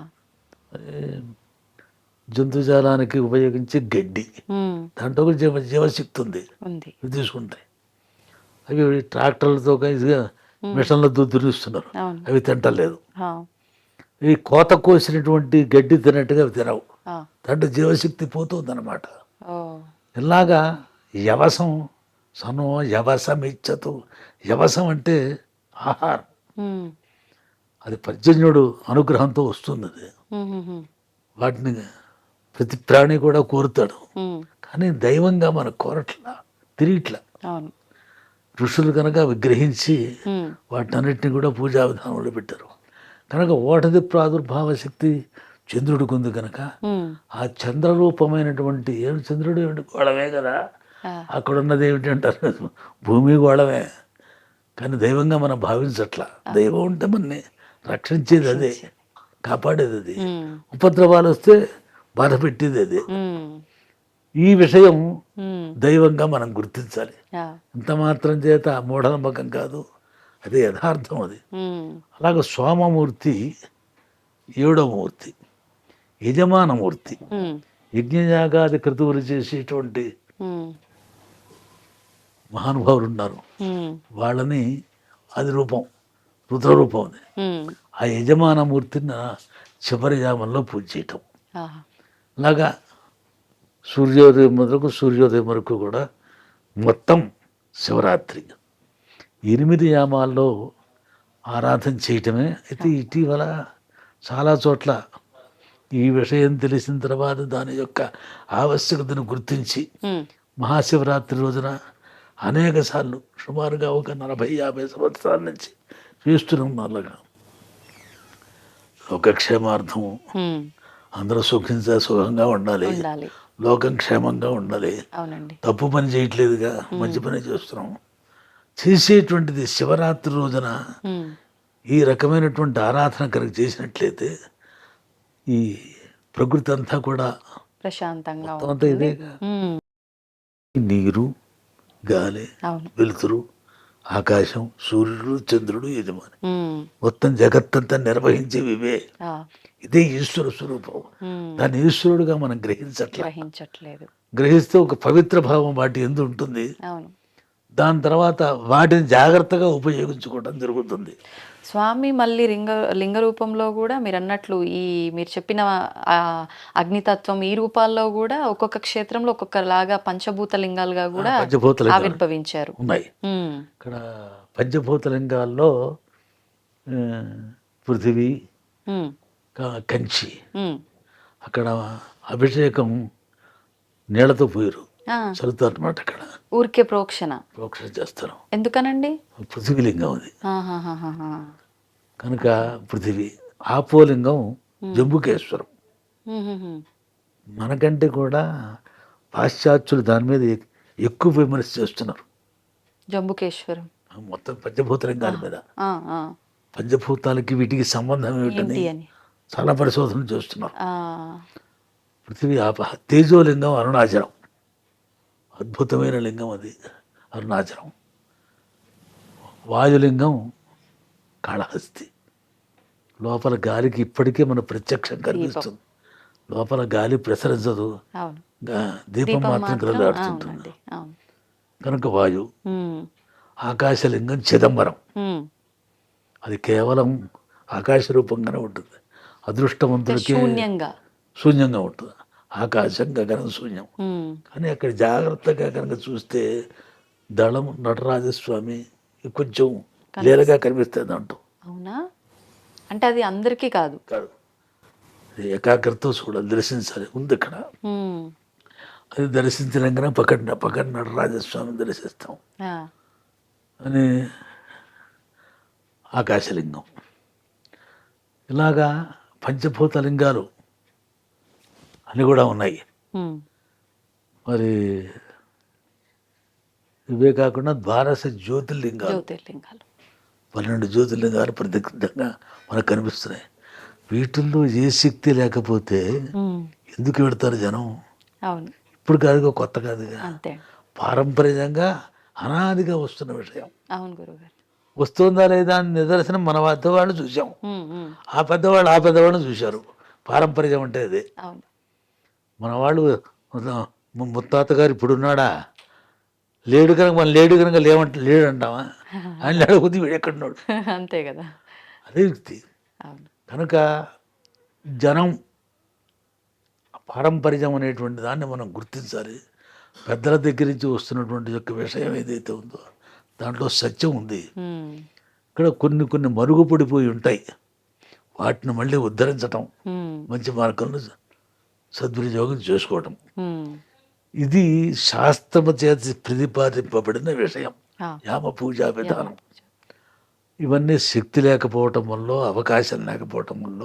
Speaker 3: జంతుజాలానికి ఉపయోగించే గడ్డి,
Speaker 2: ఉమ్,
Speaker 3: దాంట్లో కూడా జీవశక్తి ఉంది.
Speaker 2: ఉంది.
Speaker 3: ఇవి తీసుకుంటాయి. అవి ట్రాక్టర్లతో మిషన్లతో దున్నిస్తున్నారు,
Speaker 2: అవును.
Speaker 3: అవి తింటలేదు.
Speaker 2: ఆ,
Speaker 3: ఈ కోత కోసినటువంటి గడ్డి తిన్నట్టుగా అవి తినవు,
Speaker 2: ఆ,
Speaker 3: దాంట్లో జీవశక్తి పోతుందన్నమాట.
Speaker 2: ఓ,
Speaker 3: ఇలాగా యవసం సనో యవసమిచ్చతు. యవసం అంటే ఆహారం,
Speaker 2: ఉమ్,
Speaker 3: అది పర్జన్యుడు అనుగ్రహంతో వస్తుంది. అది
Speaker 2: ఉమ్, ఉమ్, ఉమ్,
Speaker 3: వాటిని ప్రతి ప్రాణి కూడా కోరుతాడు,
Speaker 2: ఉమ్,
Speaker 3: కానీ దైవంగా మన కోరట్లా, తిరిగిట్లా.
Speaker 2: అవును.
Speaker 3: ఋషులు కనుక విగ్రహించి
Speaker 2: ఉమ్,
Speaker 3: వాటన్నిటిని కూడా పూజా విధానంలో పెట్టారు. కనుక ఓటది ప్రాదుర్భావ శక్తి చంద్రుడికి ఉంది కనుక
Speaker 2: ఉమ్,
Speaker 3: ఆ చంద్రరూపమైనటువంటి చంద్రుడు ఏమిటి, గోళమే కదా,
Speaker 2: ఆ,
Speaker 3: అక్కడ ఉన్నది ఏమిటి అంటారు, భూమి గోళమే. కానీ దైవంగా మనం భావించట్లా. దైవం ఉంటే మనని రక్షించేది అదే, కాపాడేది అది,
Speaker 2: ఉమ్,
Speaker 3: ఉపద్రవాలు వస్తే బాధ పెట్టేది అదే.
Speaker 2: ఉమ్,
Speaker 3: ఈ విషయం
Speaker 2: ఉమ్,
Speaker 3: దైవంగా మనం గుర్తించాలి.
Speaker 2: ఆ,
Speaker 3: ఇంత మాత్రం చేత మూఢనమ్మకం కాదు, అదే యథార్థం అది.
Speaker 2: ఉమ్,
Speaker 3: అలాగే సోమమూర్తి 7వ మూర్తి, యజమానమూర్తి.
Speaker 2: ఉమ్,
Speaker 3: యజ్ఞయాగాది క్రతువులు చేసేటువంటి
Speaker 2: ఉమ్,
Speaker 3: మహానుభావులు ఉన్నారు,
Speaker 2: ఉమ్,
Speaker 3: వాళ్ళని అది రూపం, రుద్రరూపం అది.
Speaker 2: ఉమ్,
Speaker 3: ఆ యజమానమూర్తిని చివరి యామంలో పూజ చేయటం.
Speaker 2: ఆ,
Speaker 3: అలాగా సూర్యోదయం వరకు కూడా మొత్తం శివరాత్రి 8 యామాల్లో ఆరాధన చేయటమే. అయితే ఇటీవల చాలా చోట్ల ఈ విషయం తెలిసిన తర్వాత దాని యొక్క ఆవశ్యకతను గుర్తించి
Speaker 2: ఉమ్,
Speaker 3: మహాశివరాత్రి రోజున అనేక సార్లు, సుమారుగా ఒక 40-50 సంవత్సరాల నుంచి చేస్తున్నాం. అలాగా లోకక్షేమార్థం
Speaker 2: ఉమ్,
Speaker 3: అందరూ సుఖంగా ఉండాలి,
Speaker 2: ఉండాలి.
Speaker 3: లోకం క్షేమంగా ఉండాలి,
Speaker 2: అవునండి.
Speaker 3: తప్పు పని చేయట్లేదుగా, మంచి పని చేస్తున్నాం. చేసేటువంటిది శివరాత్రి రోజున
Speaker 2: ఉమ్,
Speaker 3: ఈ రకమైనటువంటి ఆరాధన కనుక చేసినట్లయితే ఈ ప్రకృతి అంతా కూడా
Speaker 2: ప్రశాంతంగా
Speaker 3: మొత్తం అంతా
Speaker 2: ఉంటుంది.
Speaker 3: ఇదేగా.
Speaker 2: ఉమ్,
Speaker 3: ఈ నీరు, గాలి,
Speaker 2: అవును.
Speaker 3: వెలుతురు, ఆకాశం, సూర్యుడు, చంద్రుడు, యజమాని,
Speaker 2: ఉమ్,
Speaker 3: మొత్తం జగత్తంతా నిర్వహించేవి ఇవే.
Speaker 2: ఆ,
Speaker 3: ఇదే ఈశ్వర స్వరూపం.
Speaker 2: ఉమ్,
Speaker 3: దాన్ని ఈశ్వరుడుగా మనం గ్రహించట్ల.
Speaker 2: గ్రహించట్లేదు.
Speaker 3: గ్రహిస్తే ఒక పవిత్ర భావం వాటి ఎందు ఉంటుంది.
Speaker 2: అవును.
Speaker 3: దాని తర్వాత వాటిని జాగ్రత్తగా ఉపయోగించుకోవడం జరుగుతుంది.
Speaker 2: స్వామి మళ్ళీ లింగ రూపంలో కూడా మీరు అన్నట్లు మీరు చెప్పిన ఆ అగ్నితత్వం ఈ రూపాల్లో కూడా ఒక్కొక్క క్షేత్రంలో ఒక్కొక్కలాగా పంచభూత లింగాలుగా కూడా
Speaker 3: పంచభూత లింగాలు
Speaker 2: ఆవిర్భవించారు.
Speaker 3: ఉన్నాయి.
Speaker 2: ఉమ్,
Speaker 3: ఇక్కడ పంచభూత లింగాల్లో ఆ, పృథివీ,
Speaker 2: ఉమ్,
Speaker 3: కంచి,
Speaker 2: ఉమ్,
Speaker 3: అక్కడ అభిషేకం నీళ్లతో పోయారు,
Speaker 2: ఆ,
Speaker 3: చదువుతారు అన్నమాట. అక్కడ
Speaker 2: ఊరికే ప్రోక్షణ
Speaker 3: ప్రోక్షణ చేస్తారు.
Speaker 2: ఎందుకనండి?
Speaker 3: పృథివీలింగం అది
Speaker 2: ఆహాహాహాహా.
Speaker 3: కనుక పృథివీ. ఆపోలింగం జంబుకేశ్వరం.
Speaker 2: ఉహుహు.
Speaker 3: మనకంటే కూడా పాశ్చాత్యులు దాని మీద ఎక్కువ విమర్శ చేస్తున్నారు,
Speaker 2: జంబుకేశ్వరం.
Speaker 3: మొత్తం పంచభూత లింగాల మీద.
Speaker 2: ఆ, ఆ.
Speaker 3: పంచభూతాలకి వీటికి సంబంధం ఏమిటని
Speaker 2: ఏంటి అని?
Speaker 3: చాలా పరిశోధనలు చేస్తున్నారు.
Speaker 2: ఆ,
Speaker 3: పృథివీ తేజోలింగం అరుణాచలం, అద్భుతమైన లింగం అది అరుణాచలం. వాయులింగం కాళహస్తి. లోపల గాలికి ఇప్పటికే మన ప్రత్యక్షం కనిపిస్తుంది, లోపల గాలి ప్రసరించదు,
Speaker 2: అవును.
Speaker 3: దీపం మాత్రం కలలాడుతుంటుంది.
Speaker 2: అవునండి, అవును.
Speaker 3: కనుక వాయు.
Speaker 2: ఉమ్,
Speaker 3: ఆకాశలింగం చిదంబరం,
Speaker 2: ఉమ్.
Speaker 3: అది కేవలం ఆకాశ రూపంగానే ఉంటుంది. అదృష్టవంతులకి
Speaker 2: శూన్యంగా.
Speaker 3: శూన్యంగా ఉంటుంది, ఆకాశం గగనం శూన్యం.
Speaker 2: ఉమ్,
Speaker 3: కానీ అక్కడ జాగ్రత్తగా కనుక చూస్తే దళం నటరాజస్వామి కొంచెం లేరగా కనిపిస్తుంది అంటూ.
Speaker 2: అవునా? అంటే అది అందరికీ కాదు.
Speaker 3: కాదు, అది ఏకాగ్రతతో చూడాలి, దర్శించాలి. ఉంది ఇక్కడ.
Speaker 2: ఉమ్,
Speaker 3: అది దర్శించినాకనే పక్కన నటరాజస్వామిని దర్శిస్తాం.
Speaker 2: ఆ,
Speaker 3: అని ఆకాశలింగం. ఇలాగా పంచభూత లింగాలు అని కూడా ఉన్నాయి.
Speaker 2: ఉమ్,
Speaker 3: మరి ఇవే కాకుండా ద్వాదశ జ్యోతిర్లింగాలు.
Speaker 2: జ్యోతిర్లింగాలు.
Speaker 3: 12 జ్యోతిర్లింగాలు ప్రత్యక్షంగా మనకు కనిపిస్తున్నాయి. వీటిల్లో ఏ శక్తి లేకపోతే ఎందుకు పెడతారు జనం?
Speaker 2: అవును,
Speaker 3: ఇప్పుడు కాదుగా, కొత్త కాదుగా,
Speaker 2: అంతే.
Speaker 3: పారంపర్యంగా అనాదిగా వస్తున్న విషయం.
Speaker 2: అవును గురుగారు.
Speaker 3: వస్తుందా లేదా అని నిదర్శనం మన పెద్దవాళ్ళు చూసాం, ఆ పెద్దవాళ్ళు చూశారు. పారంపర్యం అంటే అదే.
Speaker 2: అవును.
Speaker 3: మన వాళ్ళు ముత్తాత గారు ఇప్పుడు ఉన్నాడా? లేడు కనుక మనం లేడు అంటామా? ఆయన లేకపోతే వీడు ఎక్కడున్నాడు?
Speaker 2: అంతే కదా.
Speaker 3: అదే వ్యక్తి.
Speaker 2: అవును.
Speaker 3: కనుక జనం పారంపర్యం అనేటువంటి దాన్ని మనం గుర్తించాలి. పెద్దల దగ్గర నుంచి వస్తున్నటువంటి యొక్క విషయం ఏదైతే ఉందో దాంట్లో సత్యం ఉంది. ఇక్కడ కొన్ని మరుగుపడిపోయి ఉంటాయి. వాటిని మళ్ళీ ఉద్ధరించటం, మంచి మార్గంలో సద్వినియోగం చేసుకోవటం, ఇది శాస్త్రము చేత ప్రతిపాదింపబడిన విషయం. యామ పూజా విధానం. ఇవన్నీ శక్తి లేకపోవటం వల్ల, అవకాశం లేకపోవటం వల్ల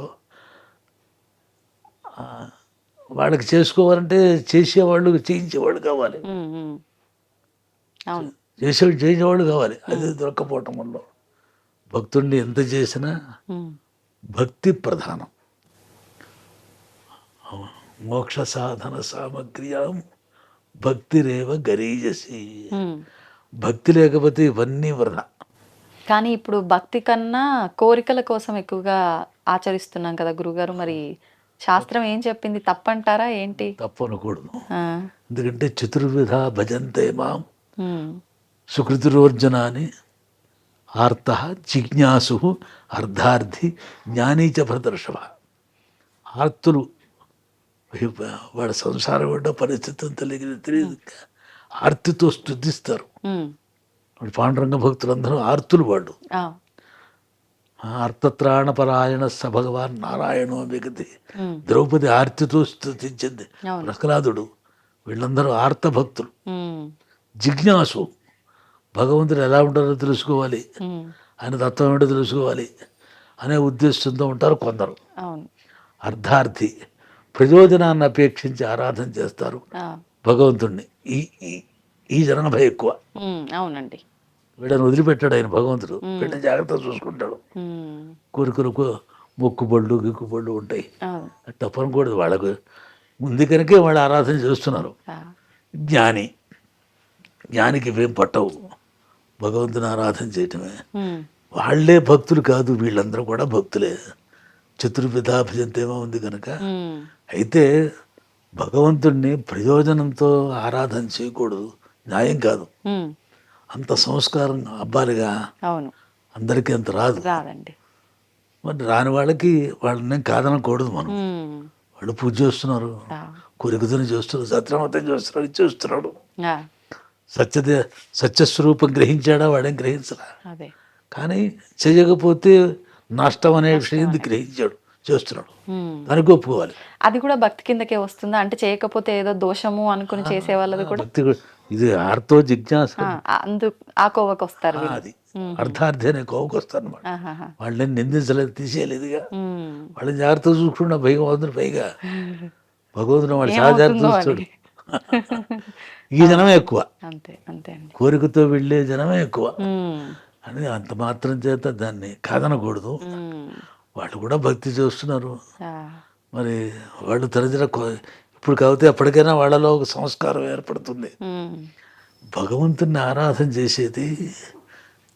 Speaker 3: వాళ్ళకి చేసుకోవాలంటే చేసేవాళ్ళు, చేయించేవాళ్ళు కావాలి.
Speaker 2: అవును.
Speaker 3: చేసేవాళ్ళు కావాలి. అది దొరకపోవటం వల్ల భక్తుడిని ఎంత చేసినా భక్తి ప్రధానం. మోక్ష సాధన సామగ్ర్యాం భక్తిరేవ గరీయసి. భక్తి లేకపోతే ఇవన్నీ వృధా.
Speaker 2: కానీ ఇప్పుడు భక్తి కన్నా కోరికల కోసం ఎక్కువగా ఆచరిస్తున్నాం కదా గురుగారు. మరి శాస్త్రం ఏం చెప్పింది? తప్పంటారా ఏంటి?
Speaker 3: తప్పు అనకూడదు. ఎందుకంటే చతుర్విధ భజంతే మాం సుకృతిరోర్జన అని ఆర్త జిజ్ఞాసు అర్ధార్థి జ్ఞానీచ భరతర్షభ. ఆర్తులు, వాడి సంసారం ఉండే పరిస్థితి అంతా తెలియదు, ఆర్తితో స్తుతిస్తారు. వాడు పాండురంగ భక్తులందరూ ఆర్తులు. వాళ్ళు అర్థత్రాణపరాయణ స భగవాన్ నారాయణో మిగతి. ద్రౌపది ఆర్తితో స్తుతించింది, ప్రహ్లాదుడు. వీళ్ళందరూ ఆర్త భక్తులు. జిజ్ఞాసు, భగవంతుడు ఎలా ఉంటారో తెలుసుకోవాలి, ఆయన తత్వం ఏంటో తెలుసుకోవాలి అనే ఉద్దేశంతో ఉంటారు కొందరు. అర్ధార్థి, ప్రయోజనాన్ని అపేక్షించి ఆరాధన చేస్తారు భగవంతుణ్ణి. ఈ జనాభా ఎక్కువ.
Speaker 2: అవునండి.
Speaker 3: వీళ్ళని వదిలిపెట్టాడు ఆయన భగవంతుడు, వీళ్ళని జాగ్రత్తగా చూసుకుంటాడు. కోరికలకు మొక్కుబళ్ళు గిక్కుబళ్ళు ఉంటాయి, తప్పనకూడదు. వాళ్ళకు ఉంది కనుకే వాళ్ళు ఆరాధన చేస్తున్నారు. జ్ఞానికి ఇవేం పట్టవు, భగవంతుని ఆరాధన చేయటమే. వాళ్ళే భక్తులు కాదు, వీళ్ళందరూ కూడా భక్తులే. చతుర్విధ భజంతేమో ఉంది కనుక. అయితే భగవంతుడిని ప్రయోజనంతో ఆరాధన చేయకూడదు, న్యాయం కాదు. అంత సంస్కారం అబ్బాలిగా అందరికీ అంత రాదండి. మరి రాని వాళ్ళకి వాళ్ళని కాదనకూడదు మనం. వాళ్ళు పూజ చేస్తున్నారు, కోరికతోనే చేస్తున్నారు, సత్యమతం చేస్తున్నారు, ఇది చేస్తున్నాడు. సత్యస్వరూపం గ్రహించాడా? వాడేం గ్రహించరా. కానీ చేయకపోతే నష్టం అనే విషయం గ్రహించాడు, చేస్తున్నాడు, దానికి ఒప్పుకోవాలి.
Speaker 2: అది కూడా భక్తి కిందకే వస్తుందా? అంటే చేయకపోతే ఏదో దోషము అనుకుని చేసే వాళ్ళది కూడా
Speaker 3: ఇది ఆర్తో జిజ్ఞాస,
Speaker 2: ఆ కోవకు వస్తారు.
Speaker 3: అది అర్థార్థి అనే కోవకు వస్తారు అన్నమాట. వాళ్ళని నిందించలేదు, తీసేయలేదుగా. వాళ్ళని జాగ్రత్తగా చూసుకున్న భగవంతుడు, పైగా భగవంతుడు వాడు చాలా జాగ్రత్త చూస్తాడు. ఈ జనమే ఎక్కువ, కోరికతో వెళ్ళే జనమే ఎక్కువ అని అంత మాత్రం చేత దాన్ని కాదనకూడదు. వాళ్ళు కూడా భక్తి చేస్తున్నారు. మరి వాళ్ళు తరచున ఇప్పుడు కాకపోతే ఎప్పటికైనా వాళ్ళలో ఒక సంస్కారం ఏర్పడుతుంది. భగవంతుని ఆరాధన చేసేది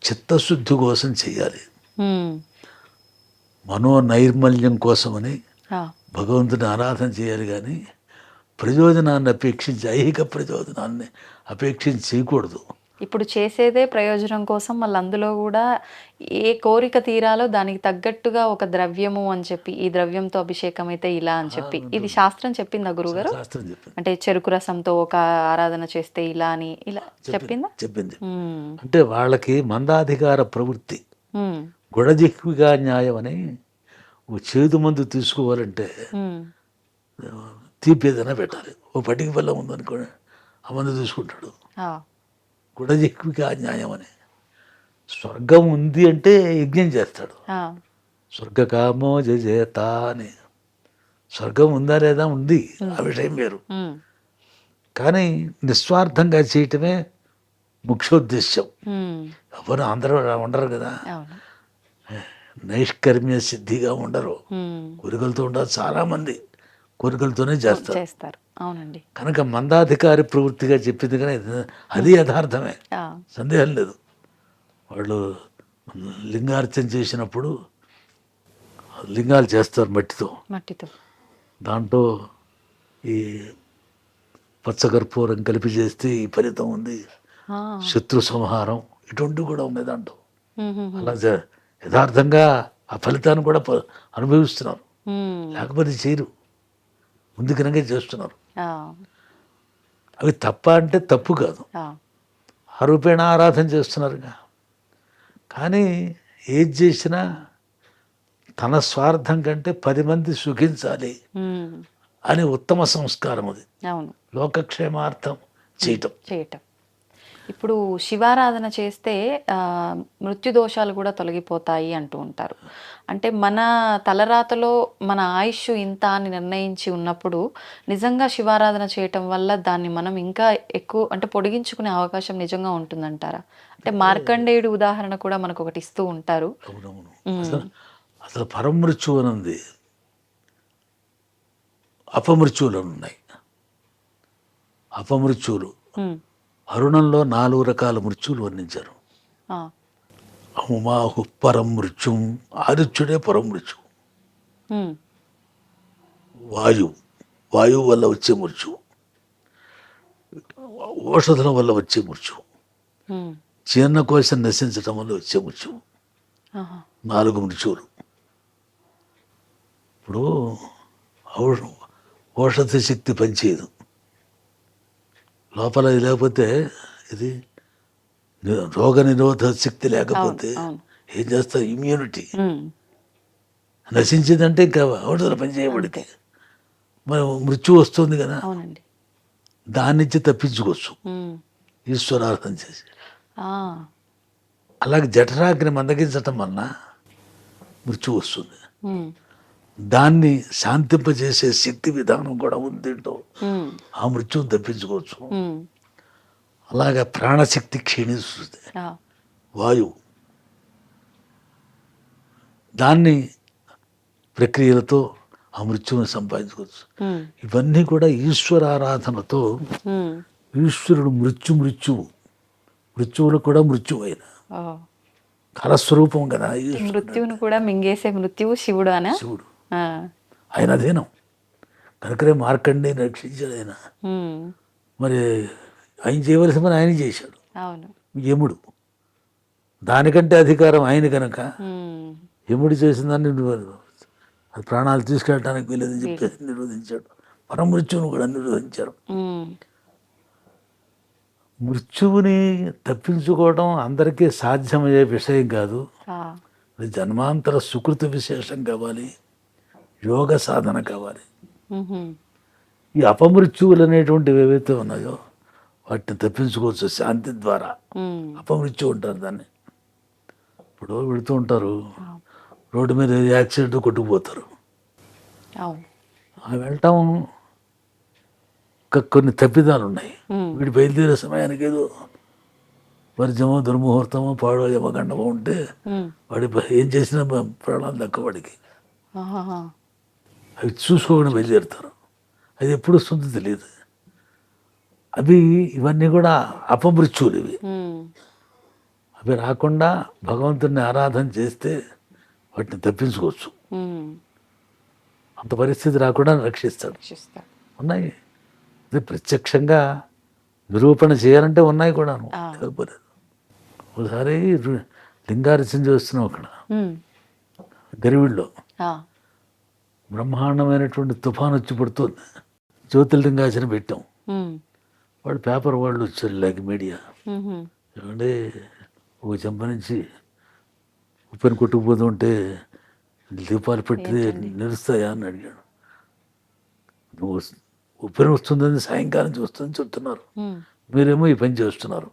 Speaker 3: చిత్తశుద్ధి కోసం చేయాలి, మనో నైర్మల్యం కోసమని భగవంతుని ఆరాధన చేయాలి. కానీ ప్రయోజనాన్ని అపేక్షించి, ఐహిక ప్రయోజనాన్ని అపేక్షించి చేయకూడదు.
Speaker 2: ఇప్పుడు చేసేదే ప్రయోజనం కోసం, మళ్ళీ అందులో కూడా ఏ కోరిక తీరాలో దానికి తగ్గట్టుగా ఒక ద్రవ్యము అని చెప్పి, ఈ ద్రవ్యంతో అభిషేకం అయితే ఇలా అని చెప్పి, ఇది శాస్త్రం చెప్పిందా గురుగారు?
Speaker 3: శాస్త్రం చెప్పింది.
Speaker 2: అంటే చెరుకు రసంతో ఒక ఆరాధన చేస్తే ఇలా అని, ఇలా చెప్పింది.
Speaker 3: అంటే వాళ్ళకి మందాధికార ప్రవృత్తి, గుణజిహ్విగా న్యాయం అని. చేదు మందు తీసుకోవాలంటే తీపి ఏదైనా పెట్టాలి. ఓ పటిక బెల్లం ఉందనుకోండి, ఆ మందు తీసుకుంటాడు. గుణజిహ్విగా న్యాయం అని. స్వర్గం ఉంది అంటే యజ్ఞం చేస్తాడు. స్వర్గకామో జజేత అని. స్వర్గం ఉందా లేదా? ఉంది, ఆ విషయం వేరు. కానీ నిస్వార్థంగా చేయటమే ముఖ్యోద్దేశం.
Speaker 2: ఉమ్,
Speaker 3: ఎవరు అందరూ అలా ఉండరు కదా,
Speaker 2: అవును.
Speaker 3: నైష్కర్మ్య సిద్ధిగా ఉండరు.
Speaker 2: ఉమ్,
Speaker 3: కోరికలతో ఉండరు, చాలామంది కోరికలతోనే చేస్తారు.
Speaker 2: చేస్తారు. అవునండి.
Speaker 3: కనుక మందాధికారి ప్రవృత్తిగా చెప్పింది కానీ అది యథార్థమే,
Speaker 2: ఆ,
Speaker 3: సందేహం లేదు. వాళ్ళు లింగార్చన చేసినప్పుడు లింగాలు చేస్తారు మట్టితో,
Speaker 2: మట్టితో.
Speaker 3: దాంట్లో ఈ పచ్చకర్పూరం కలిపి చేస్తే ఈ ఫలితం ఉంది,
Speaker 2: ఆ,
Speaker 3: శత్రు సంహారం, ఇటువంటివి కూడా ఉన్నాయి దాంట్లో.
Speaker 2: ఉమ్, ఉమ్,
Speaker 3: అలా యథార్థంగా ఆ ఫలితాన్ని కూడా అనుభవిస్తున్నారు.
Speaker 2: ఉమ్,
Speaker 3: లేకపోతే చేయరు, ముందు కనుక చేస్తున్నారు.
Speaker 2: ఆ,
Speaker 3: అవి తప్ప అంటే తప్పు కాదు,
Speaker 2: ఆ,
Speaker 3: ఆ రూపేణ ఆరాధన చేస్తున్నారుగా. కానీ ఏది చేసినా తన స్వార్థం కంటే 10 మంది సుఖించాలి
Speaker 2: ఉమ్,
Speaker 3: అని ఉత్తమ సంస్కారం అది,
Speaker 2: అవును.
Speaker 3: లోకక్షేమార్థం చేయటం.
Speaker 2: చేయటం. ఇప్పుడు శివారాధన చేస్తే మృత్యు దోషాలు కూడా తొలగిపోతాయి అంటూ ఉంటారు. అంటే మన తలరాతలో మన ఆయుష్ ఇంత అని నిర్ణయించి ఉన్నప్పుడు నిజంగా శివారాధన చేయటం వల్ల దాన్ని మనం ఇంకా ఎక్కువ అంటే పొడిగించుకునే అవకాశం నిజంగా ఉంటుందంటారా? అంటే మార్కండేయుడు ఉదాహరణ కూడా మనకు ఒకటి ఇస్తూ ఉంటారు.
Speaker 3: అవునవును. అసలు పరమృత్యువు అని ఉంది, అపమృత్యువులు అని ఉన్నాయి. అపమృత్యువులు
Speaker 2: ఉమ్,
Speaker 3: అరుణంలో 4 రకాల మృత్యువులు వర్ణించారు.
Speaker 2: ఆ,
Speaker 3: అహుమాహు పరం మృత్యుం, ఆదిత్యుడే పరం మృత్యువు.
Speaker 2: ఉమ్,
Speaker 3: వాయువు వల్ల వచ్చే మృత్యువు, ఔషధుల వల్ల వచ్చే మృత్యువు,
Speaker 2: ఉమ్,
Speaker 3: జీర్ణకోశం నశించడం వల్ల వచ్చే మృత్యువు,
Speaker 2: ఆహా,
Speaker 3: 4 మృత్యువులు. ఇప్పుడు ఔషధ శక్తి పనిచేయదు, లోపల ఇది లేకపోతే, ఇది రోగ నిరోధక శక్తి లేకపోతే
Speaker 2: అవును.
Speaker 3: ఏం చేస్తారు, ఇమ్యూనిటీ
Speaker 2: ఉమ్,
Speaker 3: నశించిందంటే ఇంకా ఔషధాలు పనిచేయబడితే మరి మృత్యు వస్తుంది కదా,
Speaker 2: అవునండి.
Speaker 3: దాని నుంచి తప్పించుకోవచ్చు
Speaker 2: ఉమ్,
Speaker 3: ఈశ్వరార్థం చేసి.
Speaker 2: ఆ,
Speaker 3: అలాగే జఠరాగ్ని మందగించటం వలన మృత్యు వస్తుంది,
Speaker 2: ఉమ్,
Speaker 3: దాన్ని శాంతింపజేసే శక్తి విధానం కూడా ఉంది దీంట్లో,
Speaker 2: ఉమ్,
Speaker 3: ఆ మృత్యుని తప్పించుకోవచ్చు.
Speaker 2: ఉమ్,
Speaker 3: అలాగే ప్రాణశక్తి క్షీణిస్తుంది,
Speaker 2: ఆ,
Speaker 3: వాయువు, దాన్ని ప్రక్రియలతో ఆ మృత్యువుని సంపాదించుకోవచ్చు.
Speaker 2: ఉమ్,
Speaker 3: ఇవన్నీ కూడా ఈశ్వరారాధనతో
Speaker 2: ఉమ్,
Speaker 3: ఈశ్వరుడు మృత్యువులు కూడా మృత్యువు అయిన
Speaker 2: ఓ.
Speaker 3: కలస్వరూపం కదా ఈశ్వరుడు.
Speaker 2: మృత్యువును కూడా మింగేసే మృత్యువు శివుడు అనా?
Speaker 3: శివుడు
Speaker 2: ఆ,
Speaker 3: ఆయన అధీనం కనుకనే మార్కండేయుని రక్షించాడు ఆయన.
Speaker 2: ఉమ్,
Speaker 3: మరి ఆయన చేయవలసిన పని ఆయన చేశాడు.
Speaker 2: అవును.
Speaker 3: యముడు దానికంటే అధికారం ఆయన కనుక
Speaker 2: ఉమ్,
Speaker 3: యముడు చేసిన దాన్ని అది ప్రాణాలు తీసుకెళ్ళటానికి వీలేదని చెప్పేసి నిరోధించాడు. పరమృత్యువును కూడా నిరోధించారు.
Speaker 2: ఉమ్,
Speaker 3: మృత్యువుని తప్పించుకోవడం అందరికీ సాధ్యమయ్యే విషయం కాదు,
Speaker 2: ఆ,
Speaker 3: అది జన్మాంతర సుకృతి విశేషం కావాలి, యోగ సాధన కావాలి.
Speaker 2: ఉహుం,
Speaker 3: ఈ అపమృత్యువులు అనేటువంటివి ఏవైతే ఉన్నాయో వాటిని తప్పించుకోవచ్చు శాంతి ద్వారా.
Speaker 2: ఉమ్,
Speaker 3: అపమృత్యు ఉంటారు దాన్ని. ఇప్పుడు వెళుతూ ఉంటారు, రోడ్డు మీద యాక్సిడెంట్ కొట్టుకుపోతారు,
Speaker 2: అవును.
Speaker 3: ఆ వెళ్ళటం కొన్ని తప్పిదాలు ఉన్నాయి.
Speaker 2: ఉమ్,
Speaker 3: వీడు బయలుదేరే సమయానికి ఏదో వర్జమో దుర్ముహూర్తమో పాడో యమగండమో ఉంటే
Speaker 2: ఉమ్,
Speaker 3: వాడి ఏం చేసినా ప్రాణాలు దక్క వాడికి.
Speaker 2: ఆహాహా,
Speaker 3: అవి చూసుకోకుండా బయలుదేరుతారు, అది ఎప్పుడు వస్తుందో తెలియదు. ఇవన్నీ కూడా అపమృత్యువులు ఇవి.
Speaker 2: ఉమ్,
Speaker 3: అవి రాకుండా భగవంతుడిని ఆరాధన చేస్తే వాటిని తప్పించుకోవచ్చు,
Speaker 2: ఉమ్,
Speaker 3: అంత పరిస్థితి రాకుండా రక్షిస్తాడు.
Speaker 2: రక్షిస్తాడు.
Speaker 3: ఉన్నాయి, ఇది ప్రత్యక్షంగా నిరూపణ చేయాలంటే ఉన్నాయి కూడాను,
Speaker 2: ఆ.
Speaker 3: లేకపోలేదు. ఒకసారి లింగార్చన చేస్తున్నాం అక్కడ
Speaker 2: ఉమ్,
Speaker 3: గరివిడిలో,
Speaker 2: ఆ,
Speaker 3: బ్రహ్మాండమైనటువంటి తుఫాను వచ్చి పడుతుంది, జ్యోతిర్లింగార్చన పెట్టాం.
Speaker 2: ఉమ్,
Speaker 3: వాళ్ళు పేపర్ వాళ్ళు వచ్చారు, లేక మీడియా,
Speaker 2: ఉహుం,
Speaker 3: ఏమంటే ఒక చెంప నుంచి ఉప్పెన కొట్టుకుపోతుంటే దీపాలు పెట్టి నిలుస్తాయా అని అడిగాడు. నువ్వు ఉప్పెన వస్తుందని సాయంకాలం చూస్తుందని చెప్తున్నారు,
Speaker 2: ఉమ్,
Speaker 3: మీరేమో ఈ పని చేస్తున్నారు.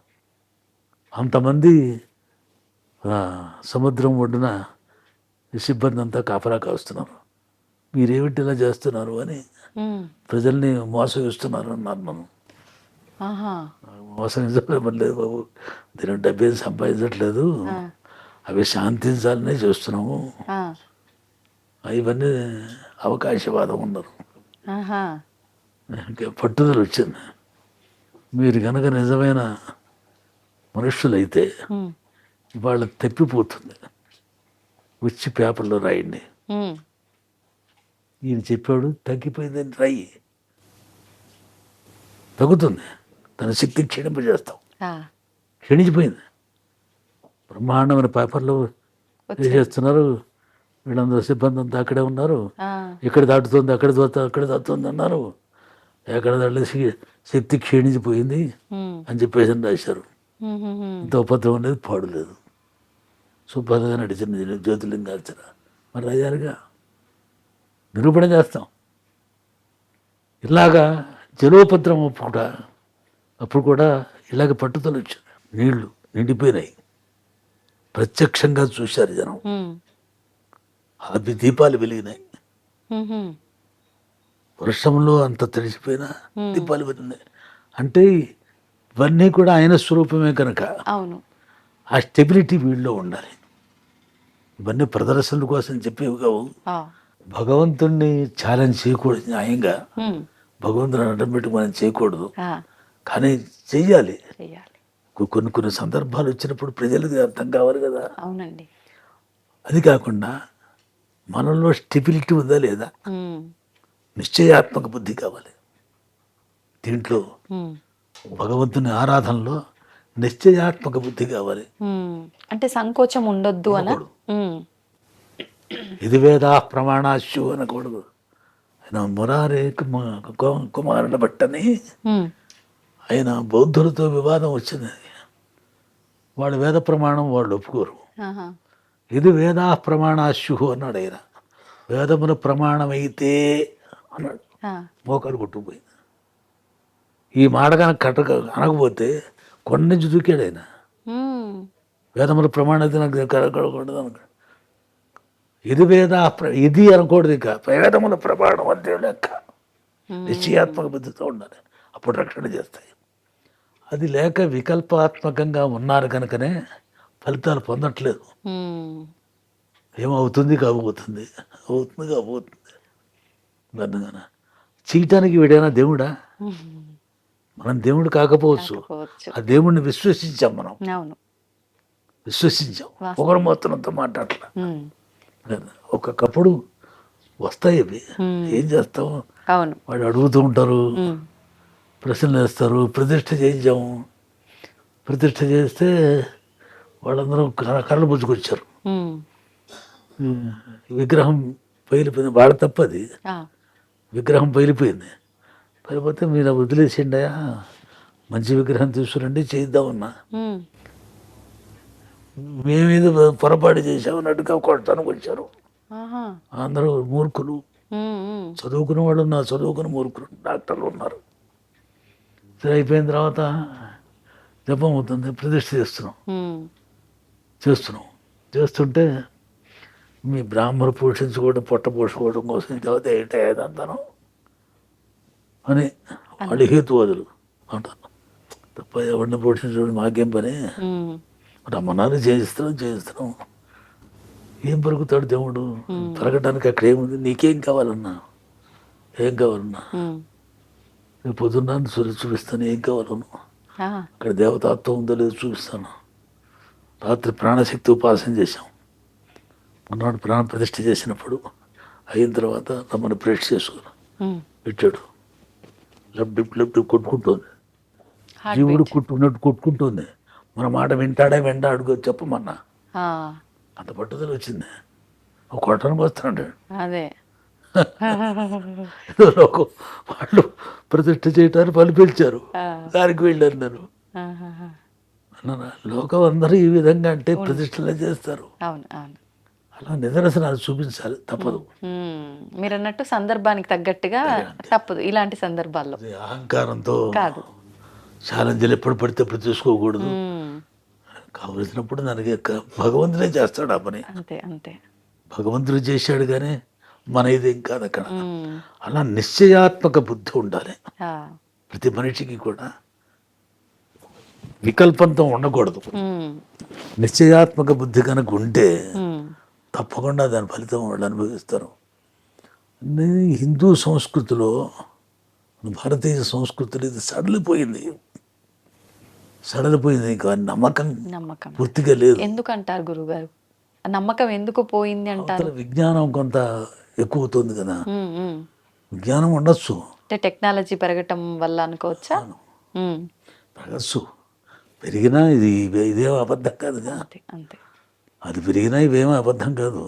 Speaker 3: అంతమంది సముద్రం ఒడ్డున ఈ సిబ్బంది అంతా కాపలా కాస్తున్నారు, మీరేమిటి ఇలా చేస్తున్నారు అని
Speaker 2: ఉమ్,
Speaker 3: ప్రజల్ని మోసగిస్తున్నారు అన్నారు. మనం
Speaker 2: ఆహా.
Speaker 3: మోసగించలేదు బాబు, దీని డబ్బేం సంపాదించట్లేదు,
Speaker 2: ఆ,
Speaker 3: అవి శాంతించాలనే చూస్తున్నాము,
Speaker 2: ఆ,
Speaker 3: ఇవన్నీ అవకాశవాదం ఉన్నారు.
Speaker 2: ఆహా.
Speaker 3: ఇంకా పట్టుదల వచ్చింది. మీరు కనుక నిజమైన మనుషులైతే
Speaker 2: ఉమ్,
Speaker 3: ఇవాళ తప్పిపోతుంది, వచ్చి పేపర్లో రాయండి.
Speaker 2: ఉమ్,
Speaker 3: ఈయన చెప్పాడు తగ్గిపోయిందని రాయి, తగ్గుతుంది. తన శక్తి క్షీణింపజేస్తాం.
Speaker 2: ఆ,
Speaker 3: క్షీణించిపోయింది. బ్రహ్మాండమైన పేపర్లు
Speaker 2: వచ్చాయి.
Speaker 3: చేస్తున్నారు, వీళ్ళందరూ సిబ్బంది అంతా అక్కడే ఉన్నారు.
Speaker 2: ఆ,
Speaker 3: ఇక్కడ దాటుతుంది, అక్కడ దాటుతుంది అన్నారు. ఎక్కడ దాటి శక్తి క్షీణించిపోయింది
Speaker 2: ఉమ్,
Speaker 3: అని చెప్పేసి రాశారు.
Speaker 2: ఉమ్, ఉమ్, ఉమ్.
Speaker 3: ఇంత ఉపద్రవం అనేది పాడులేదు. శుభ్రంగా నడిచిన జ్యోతిలింగార్చన మరి రాయాలిగా, నిరూపణ చేస్తాం. ఇలాగా జలోపద్రవం అప్పుడు కూడా ఇలాగ పట్టుదల వచ్చింది. నీళ్లు నిండిపోయినాయి, ప్రత్యక్షంగా చూశారు జనం.
Speaker 2: ఉమ్,
Speaker 3: అవి దీపాలు వెలిగినాయి.
Speaker 2: ఉమ్, ఉమ్.
Speaker 3: వర్షంలో అంత తడిసిపోయినా దీపాలు వెలిగినాయి. అంటే ఇవన్నీ కూడా ఆయన స్వరూపమే కనుక
Speaker 2: అవును.
Speaker 3: ఆ స్టెబిలిటీ వీళ్ళలో ఉండాలి. ఇవన్నీ ప్రదర్శనల కోసం చెప్పేవి కావు.
Speaker 2: ఆ,
Speaker 3: భగవంతుణ్ణి ఛాలెంజ్ చేయకూడదు, న్యాయంగా
Speaker 2: ఉమ్,
Speaker 3: భగవంతుని అడ్డం పెట్టి మనం చేయకూడదు,
Speaker 2: ఆ,
Speaker 3: కానీ చెయ్యాలి.
Speaker 2: చెయ్యాలి.
Speaker 3: కొన్ని సందర్భాలు వచ్చినప్పుడు ప్రజలకు అర్థం కావాలి కదా.
Speaker 2: అవునండి.
Speaker 3: అది కాకుండా మనలో స్టెబిలిటీ ఉందా లేదా,
Speaker 2: ఉమ్,
Speaker 3: నిశ్చయాత్మక బుద్ధి కావాలి. దీంట్లో
Speaker 2: ఉమ్,
Speaker 3: భగవంతుని ఆరాధనలో నిశ్చయాత్మక బుద్ధి కావాలి.
Speaker 2: ఉమ్. అంటే సంకోచం ఉండొద్దు అన.
Speaker 3: ఉండకూడదు. ఇది వేదా ప్రమాణాశు అనకూడదు. ఆయన మురారి కుమారుల బట్టని ఆయన బౌద్ధులతో వివాదం వచ్చింది. వాళ్ళు వేద ప్రమాణం వాళ్ళు ఒప్పుకోరు. ఇది వేదా ప్రమాణాశు అన్నాడు ఆయన. వేదముల ప్రమాణమైతే అన్నాడు. మోకాలు కొట్టుకుపోయింది. ఈ మాట కనుక అనకపోతే కొండ నుంచి దూకాడు ఆయన. వేదముల ప్రమాణం అయితే నాకు కలగకూడదు అనుకో. ఇది ఇది అనకూడదు, ఇక వేదముల ప్రమాణం అంతే లెక్క. నిశ్చయాత్మక బుద్ధితో ఉండాలి, అప్పుడు రక్షణ చేస్తాయి. అది లేక వికల్పాత్మకంగా ఉన్నారు కనుకనే ఫలితాలు పొందట్లేదు. ఏమవుతుంది కాబోతుంది, అవుతుంది కాబోతుంది అన్నగాన. చేయటానికి వీడైనా దేవుడా? మనం దేవుడు కాకపోవచ్చు, ఆ దేవుడిని విశ్వసించాం. మనం
Speaker 2: అవును,
Speaker 3: విశ్వసించాం, ఒకరు మొత్తంతో మాట్లాడలే. ఒక్కొక్కప్పుడు వస్తాయి అవి, ఏం చేస్తాం.
Speaker 2: అవును,
Speaker 3: వాడు అడుగుతూ ఉంటారు, ప్రశ్నలు వేస్తారు. ప్రతిష్ఠ చేయించాము, ప్రతిష్ఠ చేస్తే వాళ్ళందరూ కళ్ళు పుచ్చుకొచ్చారు. విగ్రహం పగిలిపోయింది, వాళ్ళ తప్పది. విగ్రహం పగిలిపోయింది. పగిలిపోతే మీరు వదిలేసిండయా, మంచి విగ్రహం తీసుకురండి చేయిద్దామన్నా. మేమేదో పొరపాటు చేసామన్నట్టుగా కొట్టడానికి వచ్చారు. అందరూ మూర్ఖులు, చదువుకున్న వాళ్ళు ఉన్నారు, చదువుకుని మూర్ఖులు డాక్టర్లు ఉన్నారు. సరే అయిపోయిన తర్వాత జపం అవుతుంది, ప్రతిష్ఠ చేస్తుంటే మీ బ్రాహ్మణులు పోషించుకోవడం, పొట్ట పోషుకోవడం కోసం తర్వాత ఏంటంతాను అని వాళ్ళు హేతువాదులు అంటారు. తప్ప ఎవరిని పోషించడం మాకేం పని, రమ్మన్నారు చేయిస్తున్నాం. ఏం పెరుగుతాడు దేవుడు, పెరగడానికి అక్కడ ఏముంది, నీకేం కావాలన్నా, ఏం కావాలన్నా పొద్దున్న సూర్యుడు చూపిస్తాను, ఏం కావాలను అక్కడ దేవతాత్వం ఉందో లేదో చూపిస్తాను. రాత్రి ప్రాణశక్తి ఉపాసన చేశాం. మొన్నటి ప్రాణ ప్రతిష్ఠ చేసినప్పుడు అయిన తర్వాత రమ్మని ప్రేక్ష చేసుకున్నాం. పెట్టాడు, లెఫ్ట్ కొట్టుకుంటుంది, జీవుడు కొట్టుకుంటుంది. మన మాట వింటా అడుగు చెప్పమన్నా. అంత పట్టుదల వచ్చింది. ఒక కొట్టడానికి వస్తాడు.
Speaker 2: అదే
Speaker 3: వాళ్ళు ప్రతిష్ఠ చేయటానికి వాళ్ళు పిలిచారు, దానికి వెళ్ళారు. నేను అన్నారా, లోకం అందరూ ఈ విధంగా అంటే ప్రతిష్టలే చేస్తారు. అలా నిదర్శనాలు చూపించాలి, తప్పదు.
Speaker 2: మీరు అన్నట్టు సందర్భానికి తగ్గట్టుగా తప్పదు ఇలాంటి సందర్భాల్లో.
Speaker 3: అహంకారంతో
Speaker 2: కాదు,
Speaker 3: ఛాలెంజ్లు ఎప్పుడు పడితే ఎప్పుడు తీసుకోకూడదు. కావలసినప్పుడు దానికి భగవంతుడే చేస్తాడు ఆ పని.
Speaker 2: అంతే అంతే,
Speaker 3: భగవంతుడు చేశాడు కానీ మన ఇదేం కాదు అక్కడ. అలా నిశ్చయాత్మక బుద్ధి ఉండాలి ప్రతి మనిషికి కూడా. వికల్పంతో ఉండకూడదు. నిశ్చయాత్మక బుద్ధి కనుక ఉంటే తప్పకుండా దాని ఫలితం వాళ్ళు అనుభవిస్తారు. హిందూ సంస్కృతిలో, భారతీయ సంస్కృతిలో ఇది సడలిపోయింది. ఇంకా నమ్మకం పూర్తిగా లేదు.
Speaker 2: ఎందుకంటారు గురుగారు? నమ్మకం ఎందుకు పోయింది అంటారు?
Speaker 3: విజ్ఞానం కొంత ఎక్కువ అవుతుంది కదా. విజ్ఞానం ఉండొచ్చు,
Speaker 2: అంటే టెక్నాలజీ పెరగటం వల్ల అనుకోవచ్చా?
Speaker 3: పెరగచ్చు. పెరిగినా ఇదేం అబద్ధం కాదుగా.
Speaker 2: అంతే.
Speaker 3: అది పెరిగినా ఇవేమో అబద్ధం కాదు.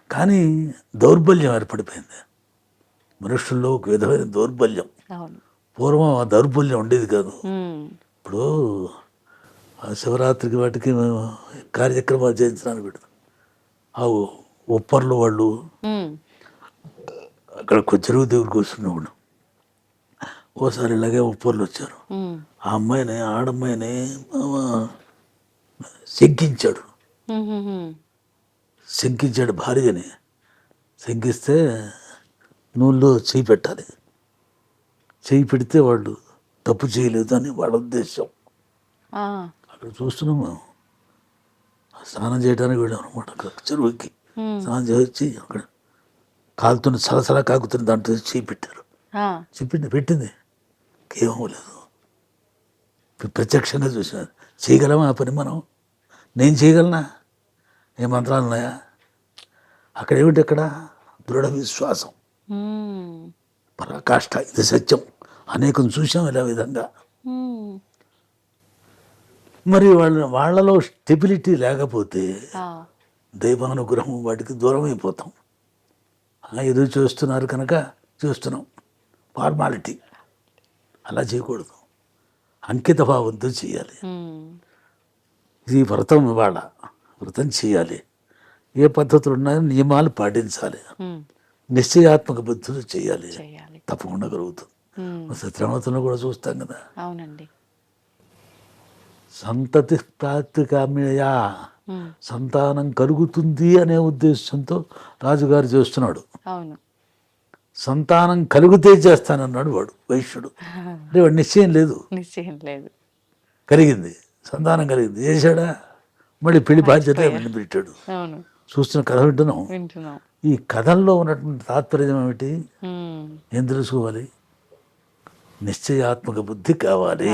Speaker 3: కానీ దౌర్బల్యం ఏర్పడిపోయింది మనుషుల్లో, ఒక విధమైన దౌర్బల్యం. పూర్వం ఆ దౌర్బల్యం ఉండేది కాదు. ఇప్పుడు ఆ శివరాత్రికి వాటికి కార్యక్రమాలు చేయించడానికి పెడతాం. ఆ ఉప్పర్లు వాళ్ళు అక్కడ చెరువు దగ్గర కూర్చున్నవాడు. ఓసారి ఇలాగే ఉప్పర్లు వచ్చారు. ఆ అమ్మాయిని, ఆడమ్మాయిని శంకించాడు భార్యని. శంకిస్తే నూనెలో చేయి పెట్టాలి. చేయి పెడితే వాళ్ళు తప్పు చేయలేదు అని వాళ్ళ ఉద్దేశం. అక్కడ చూస్తున్నాము. స్నానం చేయడానికి వెళ్ళాం అనమాట. అక్కడ చెరువుకి స్నానం చేసి అక్కడ కాలుతున్న సలసలా కాకుతున్న దాంట్లో చేయి పెట్టారు. పెట్టింది కేవలం లేదు. ప్రత్యక్షంగా చూసినారు. చేయగలమా ఆ పని మనం? నేను చేయగలనా? ఏ మంత్రాలు ఉన్నాయా? అక్కడ ఏమిటి? అక్కడ దృఢ విశ్వాసం, పరాకాష్ఠ, ఇది సత్యం. అనేకం చూసాం ఇలా విధంగా. మరి వాళ్ళలో స్టెబిలిటీ లేకపోతే దైవానుగ్రహం వాటికి దూరం అయిపోతాం. ఎదురు చూస్తున్నారు కనుక చూస్తున్నాం, ఫార్మాలిటీ. అలా చేయకూడదు, అంకిత భావంతో చేయాలి. ఇది వ్రతం. ఇవాళ వ్రతం చేయాలి. ఏ పద్ధతులు ఉన్నాయో నియమాలు పాటించాలి. నిశ్చయాత్మక బుద్ధులు చేయాలి. తప్పకుండా కలుగుతుంది. సత్యమతంలో కూడా చూస్తాం కదా.
Speaker 2: అవునండి.
Speaker 3: సంతతి ప్రాప్తికామ్యయా, సంతానం కలుగుతుంది అనే ఉద్దేశంతో రాజుగారు చేస్తున్నాడు.
Speaker 2: అవును.
Speaker 3: సంతానం కలిగితే చేస్తానన్నాడు వాడు వైశ్యుడు. అంటే వాడు నిశ్చయం లేదు. కలిగింది, సంతానం కలిగింది, చేశాడా? మళ్ళీ పెళ్లి బాధ్యత పెట్టాడు. చూస్తున్న కథ వింటున్నాం. ఈ కథల్లో ఉన్నటువంటి తాత్పర్యం ఏమిటి? ఏం తెలుసుకోవాలి? నిశ్చయాత్మక బుద్ధి కావాలి.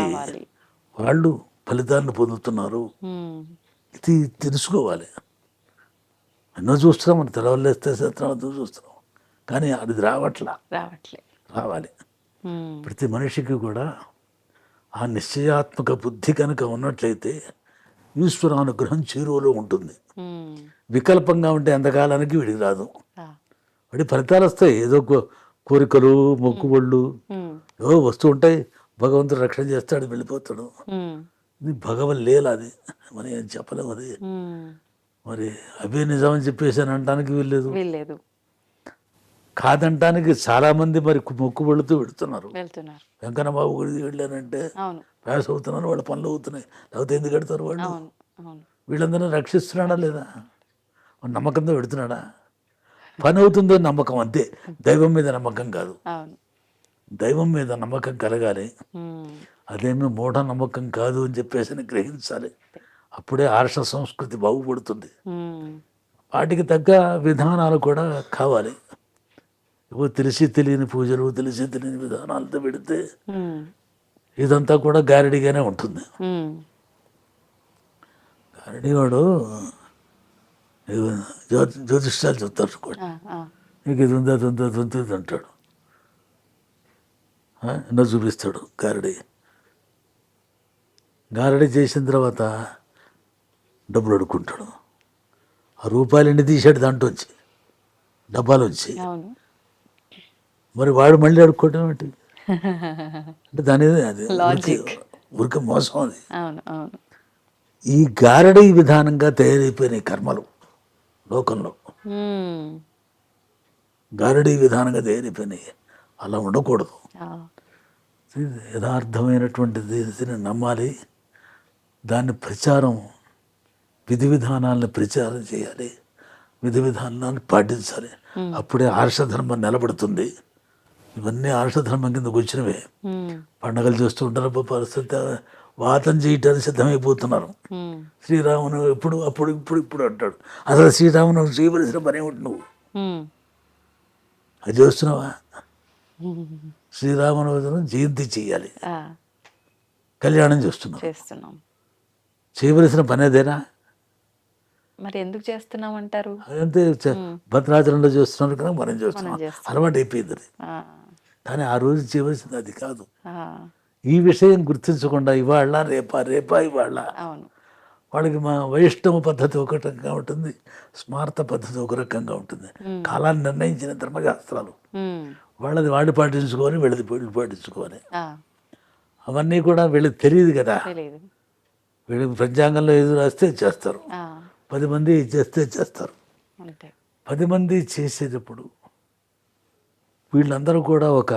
Speaker 3: వాళ్ళు ఫలితాన్ని పొందుతున్నారు, ఇది తెలుసుకోవాలి. ఎన్నో చూస్తున్నాం, మనం తెలవలేస్తే సత్యనాథం చూస్తున్నాం, కానీ అది రావాలి. ప్రతి మనిషికి కూడా ఆ నిశ్చయాత్మక బుద్ధి కనుక ఉన్నట్లయితే ఈశ్వరానుగ్రహం చేరువలో ఉంటుంది. వికల్పంగా ఉంటే ఎంతకాలానికి వీడికి రాదు. వాడి ఫలితాలు వస్తాయి. ఏదో కోరికలు, మొక్కుబళ్ళు ఏవో వస్తూ ఉంటాయి. భగవంతుడు రక్షణ చేస్తాడు, వెళ్ళిపోతాడు. ఇది భగవన్ లీల. అది మనం ఏం చెప్పలేము. అది మరి అవే నిజమని చెప్పేసాను అనడానికి వీల్లేదు. కాదంటానికి చాలా మంది మరి మొక్కుబడుతూ వెళుతున్నారు. వెంకన్న బాబు గుడికి వెళ్ళానంటే ప్యాస్ అవుతున్నారు, వాళ్ళ పనులు అవుతున్నాయి. లేకపోతే ఎందుకు పెడతారు వాళ్ళు? వీళ్ళందరినీ రక్షిస్తున్నాడా లేదా? నమ్మకంతో పెడుతున్నాడా? పని అవుతుందో నమ్మకం, అంతే. దైవం మీద నమ్మకం కాదు. దైవం మీద నమ్మకం కలగాలి. అదేమీ మూఢ నమ్మకం కాదు అని చెప్పేసి గ్రహించాలి. అప్పుడే ఆర్ష సంస్కృతి బాగుపడుతుంది. వాటికి తగ్గ విధానాలు కూడా కావాలి. తెలిసి తెలియని పూజలు, తెలిసి తెలియని విధానాలతో పెడితే ఇదంతా కూడా గారడిగానే ఉంటుంది. గారడివాడు జ్యోతిష్యాలు చెప్తారు కూడా, నీకు ఇది ఉందా, అది ఉందా, అది ఉంటుంది అంటాడు. ఎన్నో చూపిస్తాడు. గారడి చేసిన తర్వాత డబ్బులు అడుక్కుంటాడు. ఆ రూపాయలన్నీ తీసాడు దాంట్లోంచి, డబ్బాలు వచ్చి. మరి వాడు మళ్ళీ అడుక్కోవటం ఏంటి? అంటే దాని అది ఊరికే మోసం. అది ఈ గారడి విధానంగా తయారైపోయినాయి కర్మలు లోకంలో. గారడి విధానంగా తయారైపోయినాయి. అలా ఉండకూడదు. యథార్థమైనటువంటిది నమ్మాలి. దాన్ని ప్రచారం, విధి విధానాలను ప్రచారం చేయాలి, విధి విధానాలను పాటించాలి. అప్పుడే ఆర్షధర్మం నిలబడుతుంది. ఇవన్నీ ఆర్షధర్మం కిందకు వచ్చినవే. పండగలు చేస్తూ ఉంటారు, పరిస్థితి వాతం చేయటానికి సిద్ధమైపోతున్నారు.
Speaker 2: ఉమ్,
Speaker 3: శ్రీరామును ఎప్పుడు అప్పుడు ఇప్పుడు అంటాడు. అసలు శ్రీరామును చేయవలసిన పని ఏమిటి నువ్వు?
Speaker 2: ఉమ్,
Speaker 3: అది చేస్తున్నావా?
Speaker 2: ఉమ్,
Speaker 3: శ్రీరామను జయంతి చేయాలి,
Speaker 2: ఆ,
Speaker 3: కళ్యాణం చేస్తున్నావు.
Speaker 2: చేస్తున్నాం.
Speaker 3: చేయవలసిన పని అదేనా?
Speaker 2: మరి ఎందుకు చేస్తున్నాం అంటారు?
Speaker 3: అదంతే భద్రాచలంలో చేస్తున్నారు కదా, మనం చేస్తున్నాం.
Speaker 2: చేస్తున్నాం.
Speaker 3: అలవాటు అయిపోయింది అది.
Speaker 2: ఆ,
Speaker 3: కానీ ఆ రోజు చేయవలసింది అది కాదు.
Speaker 2: ఆ,
Speaker 3: ఈ విషయం గుర్తించకుండా ఇవాళ రేపా ఇవాళ
Speaker 2: అవును.
Speaker 3: వాళ్ళకి మా వైష్ణవ పద్ధతి ఒక రకంగా ఉంటుంది, స్మార్త పద్ధతి ఒక రకంగా ఉంటుంది. కాలాన్ని నిర్ణయించిన ధర్మశాస్త్రాలు
Speaker 2: ఉమ్,
Speaker 3: వాళ్ళది వాళ్ళు పాటించుకోవాలి, వీళ్ళది వీళ్ళు పాటించుకోవాలి.
Speaker 2: ఆ,
Speaker 3: అవన్నీ కూడా వీళ్ళకి తెలియదు కదా.
Speaker 2: తెలియదు.
Speaker 3: వీళ్ళకి పంచాంగంలో ఏది రాస్తే చేస్తారు,
Speaker 2: ఆ,
Speaker 3: 10 మంది చేస్తే చేస్తారు.
Speaker 2: అంతే.
Speaker 3: 10 మంది చేసేటప్పుడు వీళ్ళందరూ కూడా ఒక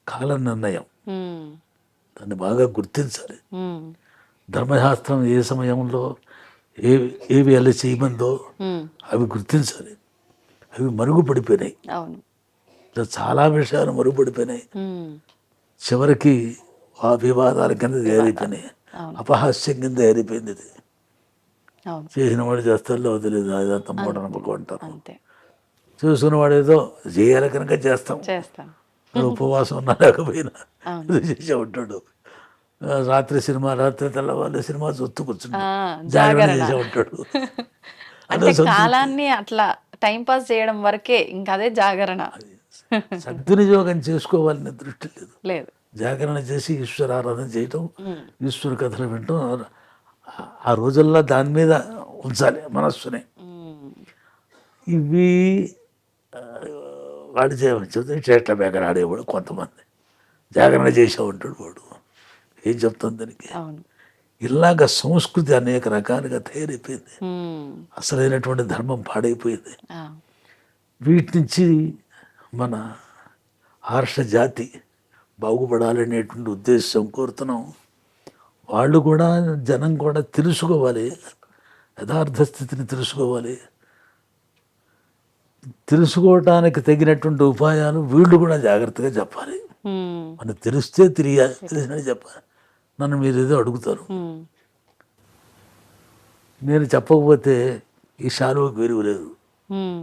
Speaker 3: కాల నిర్ణయం,
Speaker 2: ఉమ్,
Speaker 3: దాన్ని బాగా గుర్తించాలి.
Speaker 2: ఉమ్,
Speaker 3: ధర్మశాస్త్రం ఏ సమయంలో ఏవి ఎలా చేయమందో
Speaker 2: ఉమ్,
Speaker 3: అవి గుర్తించాలి. అవి మరుగుపడిపోయినాయి.
Speaker 2: అవును.
Speaker 3: ఇలా చాలా విషయాలు మరుగుపడిపోయినాయి.
Speaker 2: ఉమ్,
Speaker 3: చివరికి ఆ వివాదాల కింద తయారైపోయినాయి,
Speaker 2: అవును.
Speaker 3: అపహాస్యం కింద తయారైపోయింది. ఇది
Speaker 2: అవును.
Speaker 3: చేసిన వాడు చేస్తారో తెలియదు, అదంతా మూఢనమ్మకం అంటారు.
Speaker 2: అంతే.
Speaker 3: చూసుకున్న వాడు ఏదో చేయాలి కనుక చేస్తాం.
Speaker 2: చేస్తాం.
Speaker 3: ఉపవాసం ఉన్నా లేకపోయినా
Speaker 2: అవును.
Speaker 3: ఇది చేసే ఉంటాడు. రాత్రి తెల్లవాళ్ళు సినిమా చూస్తూ కూర్చుంటాడు,
Speaker 2: ఆ,
Speaker 3: జాగరణ
Speaker 2: జాగరణ.
Speaker 3: చేసే ఉంటాడు.
Speaker 2: అంటే కాలాన్ని అట్లా టైం పాస్ చేయడం వరకే, ఇంకా అదే జాగరణ.
Speaker 3: సద్వినియోగం చేసుకోవాలనే దృష్టి లేదు.
Speaker 2: లేదు.
Speaker 3: జాగరణ చేసి ఈశ్వరారాధన చేయటం,
Speaker 2: ఉమ్,
Speaker 3: ఈశ్వర కథలు వినటం, ఆ రోజుల్లో దాని మీద ఉంచాలి మనస్సుని.
Speaker 2: ఉమ్,
Speaker 3: ఇవి వాడు చేయవచ్చు. చేట్ల బేకర ఆడేవాడు కొంతమంది, జాగరణ చేసే ఉంటాడు వాడు. ఏం చెప్తాం దానికి?
Speaker 2: అవును.
Speaker 3: ఇలాగ సంస్కృతి అనేక రకాలుగా తయారైపోయింది.
Speaker 2: ఉమ్,
Speaker 3: అసలైనటువంటి ధర్మం పాడైపోయింది.
Speaker 2: ఆ,
Speaker 3: వీటి నుంచి మన ఆర్ష జాతి బాగుపడాలనేటువంటి ఉద్దేశం కోరుతున్నాం. వాళ్ళు కూడా, జనం కూడా తెలుసుకోవాలి, యథార్థ స్థితిని తెలుసుకోవాలి. తెలుసుకోవటానికి తగినటువంటి ఉపాయాలు వీళ్ళు కూడా జాగ్రత్తగా చెప్పాలి.
Speaker 2: ఉమ్,
Speaker 3: మనకు తెలిస్తే తెలిసినట్టు చెప్పాలి. నన్ను మీరు ఏదో అడుగుతారు,
Speaker 2: ఉమ్,
Speaker 3: నేను చెప్పకపోతే ఈ శాలువకు విలువ లేదు,
Speaker 2: ఉమ్,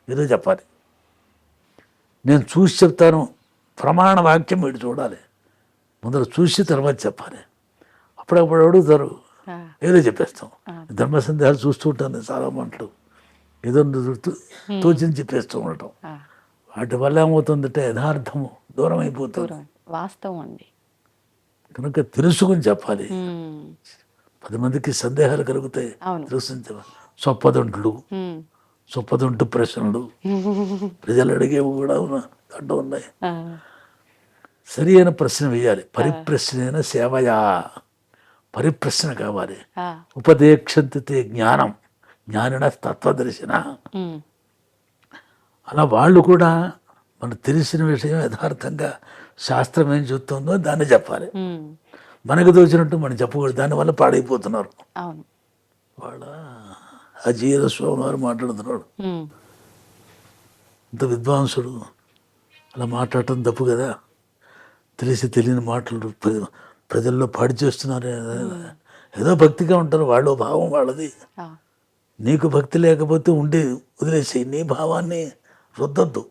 Speaker 3: ఏదో చెప్పాలి. నేను చూసి చెప్తాను, ప్రమాణ వాక్యం మీరు చూడాలి. ముందర చూసి తర్వాత చెప్పాలి. అప్పుడప్పుడు అడుగుతారు,
Speaker 2: ఆ,
Speaker 3: ఏదో చెప్పేస్తాం. ధర్మ సందేహాలు చూస్తూ ఉంటాను చాలా మాటలు, ఏదో తోచింది చెప్పేస్తూ ఉండటం.
Speaker 2: ఆ,
Speaker 3: వాటి వల్ల ఏమవుతుందంటే యథార్థము దూరం అయిపోతుంది.
Speaker 2: దూరం. వాస్తవం అండి.
Speaker 3: కనుక తెలుసుకుని చెప్పాలి.
Speaker 2: ఉమ్,
Speaker 3: 10 మందికి సందేహాలు కలుగుతాయి,
Speaker 2: అవును.
Speaker 3: తెలుసుకుని చెప్పాలి. సొప్పదంట్లు,
Speaker 2: ఉమ్,
Speaker 3: సొప్పదంటు ప్రశ్నలు ప్రజలు అడిగేవి కూడా దాంట్లో ఉన్నాయి.
Speaker 2: ఆ,
Speaker 3: సరి అయిన ప్రశ్న వేయాలి. పరిప్రశ్న అయిన సేవయా, పరిప్రశ్న కావాలి.
Speaker 2: ఆ,
Speaker 3: ఉపదేక్షంతే జ్ఞానం, జ్ఞానిన తత్వదర్శన.
Speaker 2: ఉమ్,
Speaker 3: అలా వాళ్ళు కూడా మనకు తెలిసిన విషయం యథార్థంగా శాస్త్రం ఏం చెప్తుందో దాన్ని చెప్పాలి.
Speaker 2: ఉమ్,
Speaker 3: మనకు తోచినట్టు మనం చెప్పకూడదు, దానివల్ల పాడైపోతున్నారు.
Speaker 2: అవును.
Speaker 3: వాళ్ళ అజీర స్వామి వారు మాట్లాడుతున్నాడు,
Speaker 2: ఉమ్,
Speaker 3: ఇంత విద్వాంసుడు అలా మాట్లాడటం తప్పు కదా, తెలియని మాటలు ప్రజల్లో పాడు చేస్తున్నారు. ఏదో భక్తిగా ఉంటారు, వాళ్ళ భావం వాళ్ళది.
Speaker 2: ఆ,
Speaker 3: నీకు భక్తి లేకపోతే ఉండి వదిలేసి నీ భావాన్ని రుద్దద్దు.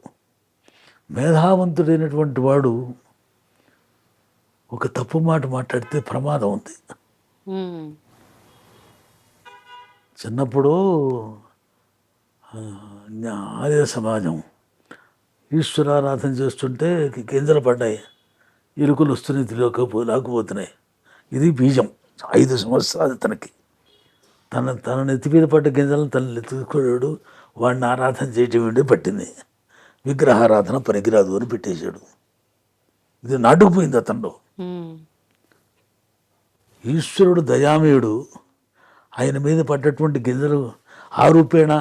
Speaker 3: మేధావంతుడైనటువంటి వాడు ఒక తప్పు మాట మాట్లాడితే ప్రమాదం ఉంది.
Speaker 2: ఉమ్,
Speaker 3: చిన్నప్పుడు ఆర్య సమాజం ఈశ్వరారాధన చేస్తుంటే గింజలు పడ్డాయి, ఎలుకలు వస్తున్నాయి, లాక్కుపోతున్నాయి. ఇది బీజం. 5 సంవత్సరాలు తనకి తన నెత్తి మీద పడ్డ గింజలను తను ఎత్తుకోలేడు. వాడిని ఆరాధన చేయటం ఏంటి పట్టింది. విగ్రహారాధన పనికిరాదు అని పెట్టేశాడు. ఇది నాటుకుపోయింది అతనిలో.
Speaker 2: ఉమ్,
Speaker 3: ఈశ్వరుడు దయామయుడు, ఆయన మీద పడ్డటువంటి గింజలు ఆ రూపేణ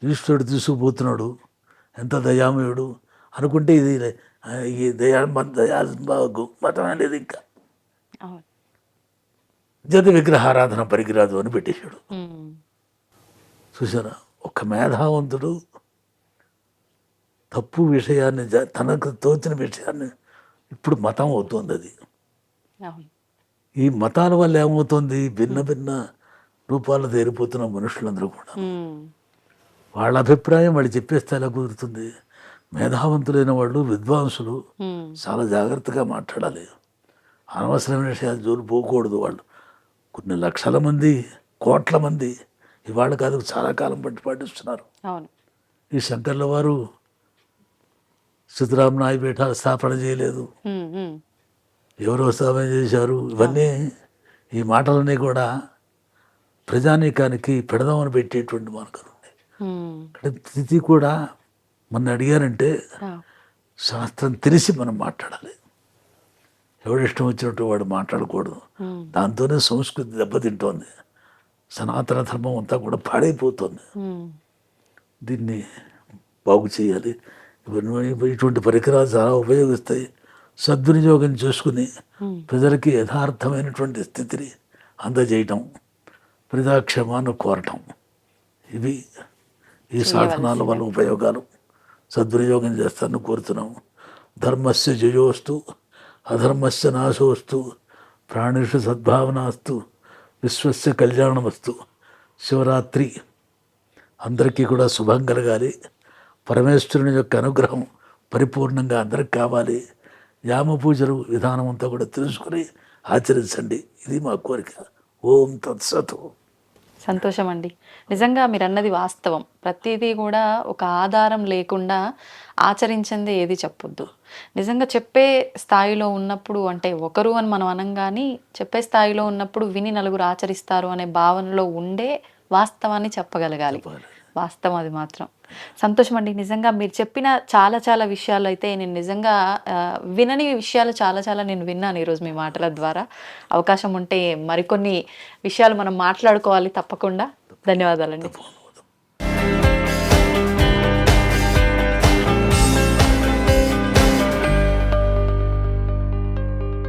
Speaker 3: ఈశ్వరుడు తీసుకుపోతున్నాడు. ఎంత దయామయుడు అనుకుంటే ఇది ఈ మతం అనేది ఇంకా
Speaker 2: అవును.
Speaker 3: జత విగ్రహారాధన పనికిరాదు అని పెట్టేశాడు.
Speaker 2: ఉమ్,
Speaker 3: చూసారా, ఒక మేధావంతుడు తప్పు విషయాన్ని తనకు తోచిన విషయాన్ని ఇప్పుడు మతం అవుతుంది. అది
Speaker 2: అవును.
Speaker 3: ఈ మతాల వల్ల ఏమవుతుంది, భిన్న భిన్న రూపాల్లో తేలిపోతున్న మనుషులందరూ కూడా వాళ్ళ అభిప్రాయం వాళ్ళు చెప్పేస్తే ఎలా కుదురుతుంది. మేధావంతులైన వాళ్ళు, విద్వాంసులు చాలా జాగ్రత్తగా మాట్లాడాలి. అనవసరమైన విషయాలు జోలు పోకూడదు. వాళ్ళు కొన్ని లక్షల మంది, కోట్ల మంది ఇవాళ కాదు చాలా కాలం బట్టి పాటిస్తున్నారు.
Speaker 2: అవును.
Speaker 3: ఈ శంకర్ల వారు సిద్ధరామనాయ పీఠాలు స్థాపన చేయలేదు, ఎవరో స్థాపన చేశారు. ఇవన్నీ ఈ మాటలన్నీ కూడా ప్రజానీకానికి పెడదామని పెట్టేటువంటి మార్గాలు ఉన్నాయి. ఇక్కడ తిథి కూడా మన అడిగారంటే శాస్త్రం తెలిసి మనం మాట్లాడాలి. ఎవడిష్టం వచ్చినట్టు వాడు మాట్లాడకూడదు. దాంతోనే సంస్కృతి దెబ్బతింటోంది, సనాతన ధర్మం అంతా కూడా పాడైపోతుంది. దీన్ని బాగు చేయాలి. ఇవన్నీ ఇటువంటి పరికరాలు చాలా ఉపయోగిస్తాయి. సద్వినియోగం చేసుకుని ప్రజలకి యథార్థమైనటువంటి స్థితిని అందజేయటం, ప్రజాక్షేమాన్ని కోరటం, ఇవి ఈ సాధనాల వల్ల ఉపయోగాలు. సద్వినియోగం చేస్తారని కోరుతున్నాము. ధర్మస్య జయోస్తు అధర్మస్య నాశోస్తు ప్రాణిషు సద్భావనాస్తు విశ్వస్య కళ్యాణమస్తు. శివరాత్రి అందరికీ కూడా శుభం కలగాలి. పరమేశ్వరుని యొక్క అనుగ్రహం పరిపూర్ణంగా అందరికి కావాలి. యామ పూజలు విధానం అంతా కూడా తెలుసుకుని ఆచరించండి. ఇది మా కోరిక. ఓం తత్సతు.
Speaker 2: సంతోషం అండి. నిజంగా మీరు అన్నది వాస్తవం. ప్రతిదీ కూడా ఒక ఆధారం లేకుండా ఆచరించిందే ఏది చెప్పొద్దు. నిజంగా చెప్పే స్థాయిలో ఉన్నప్పుడు, అంటే ఒకరు అని మనం అనంగాని చెప్పే స్థాయిలో ఉన్నప్పుడు విని నలుగురు ఆచరిస్తారు అనే భావనలో ఉండే వాస్తవాన్ని చెప్పగలగాలి. వాస్తవం అది మాత్రం. సంతోషం అండి. నిజంగా మీరు చెప్పిన చాలా చాలా విషయాలు అయితే నేను నిజంగా వినని విషయాలు చాలా చాలా నేను విన్నాను ఈరోజు మీ మాటల ద్వారా. అవకాశం ఉంటే మరికొన్ని విషయాలు మనం మాట్లాడుకోవాలి తప్పకుండా. ధన్యవాదాలండి.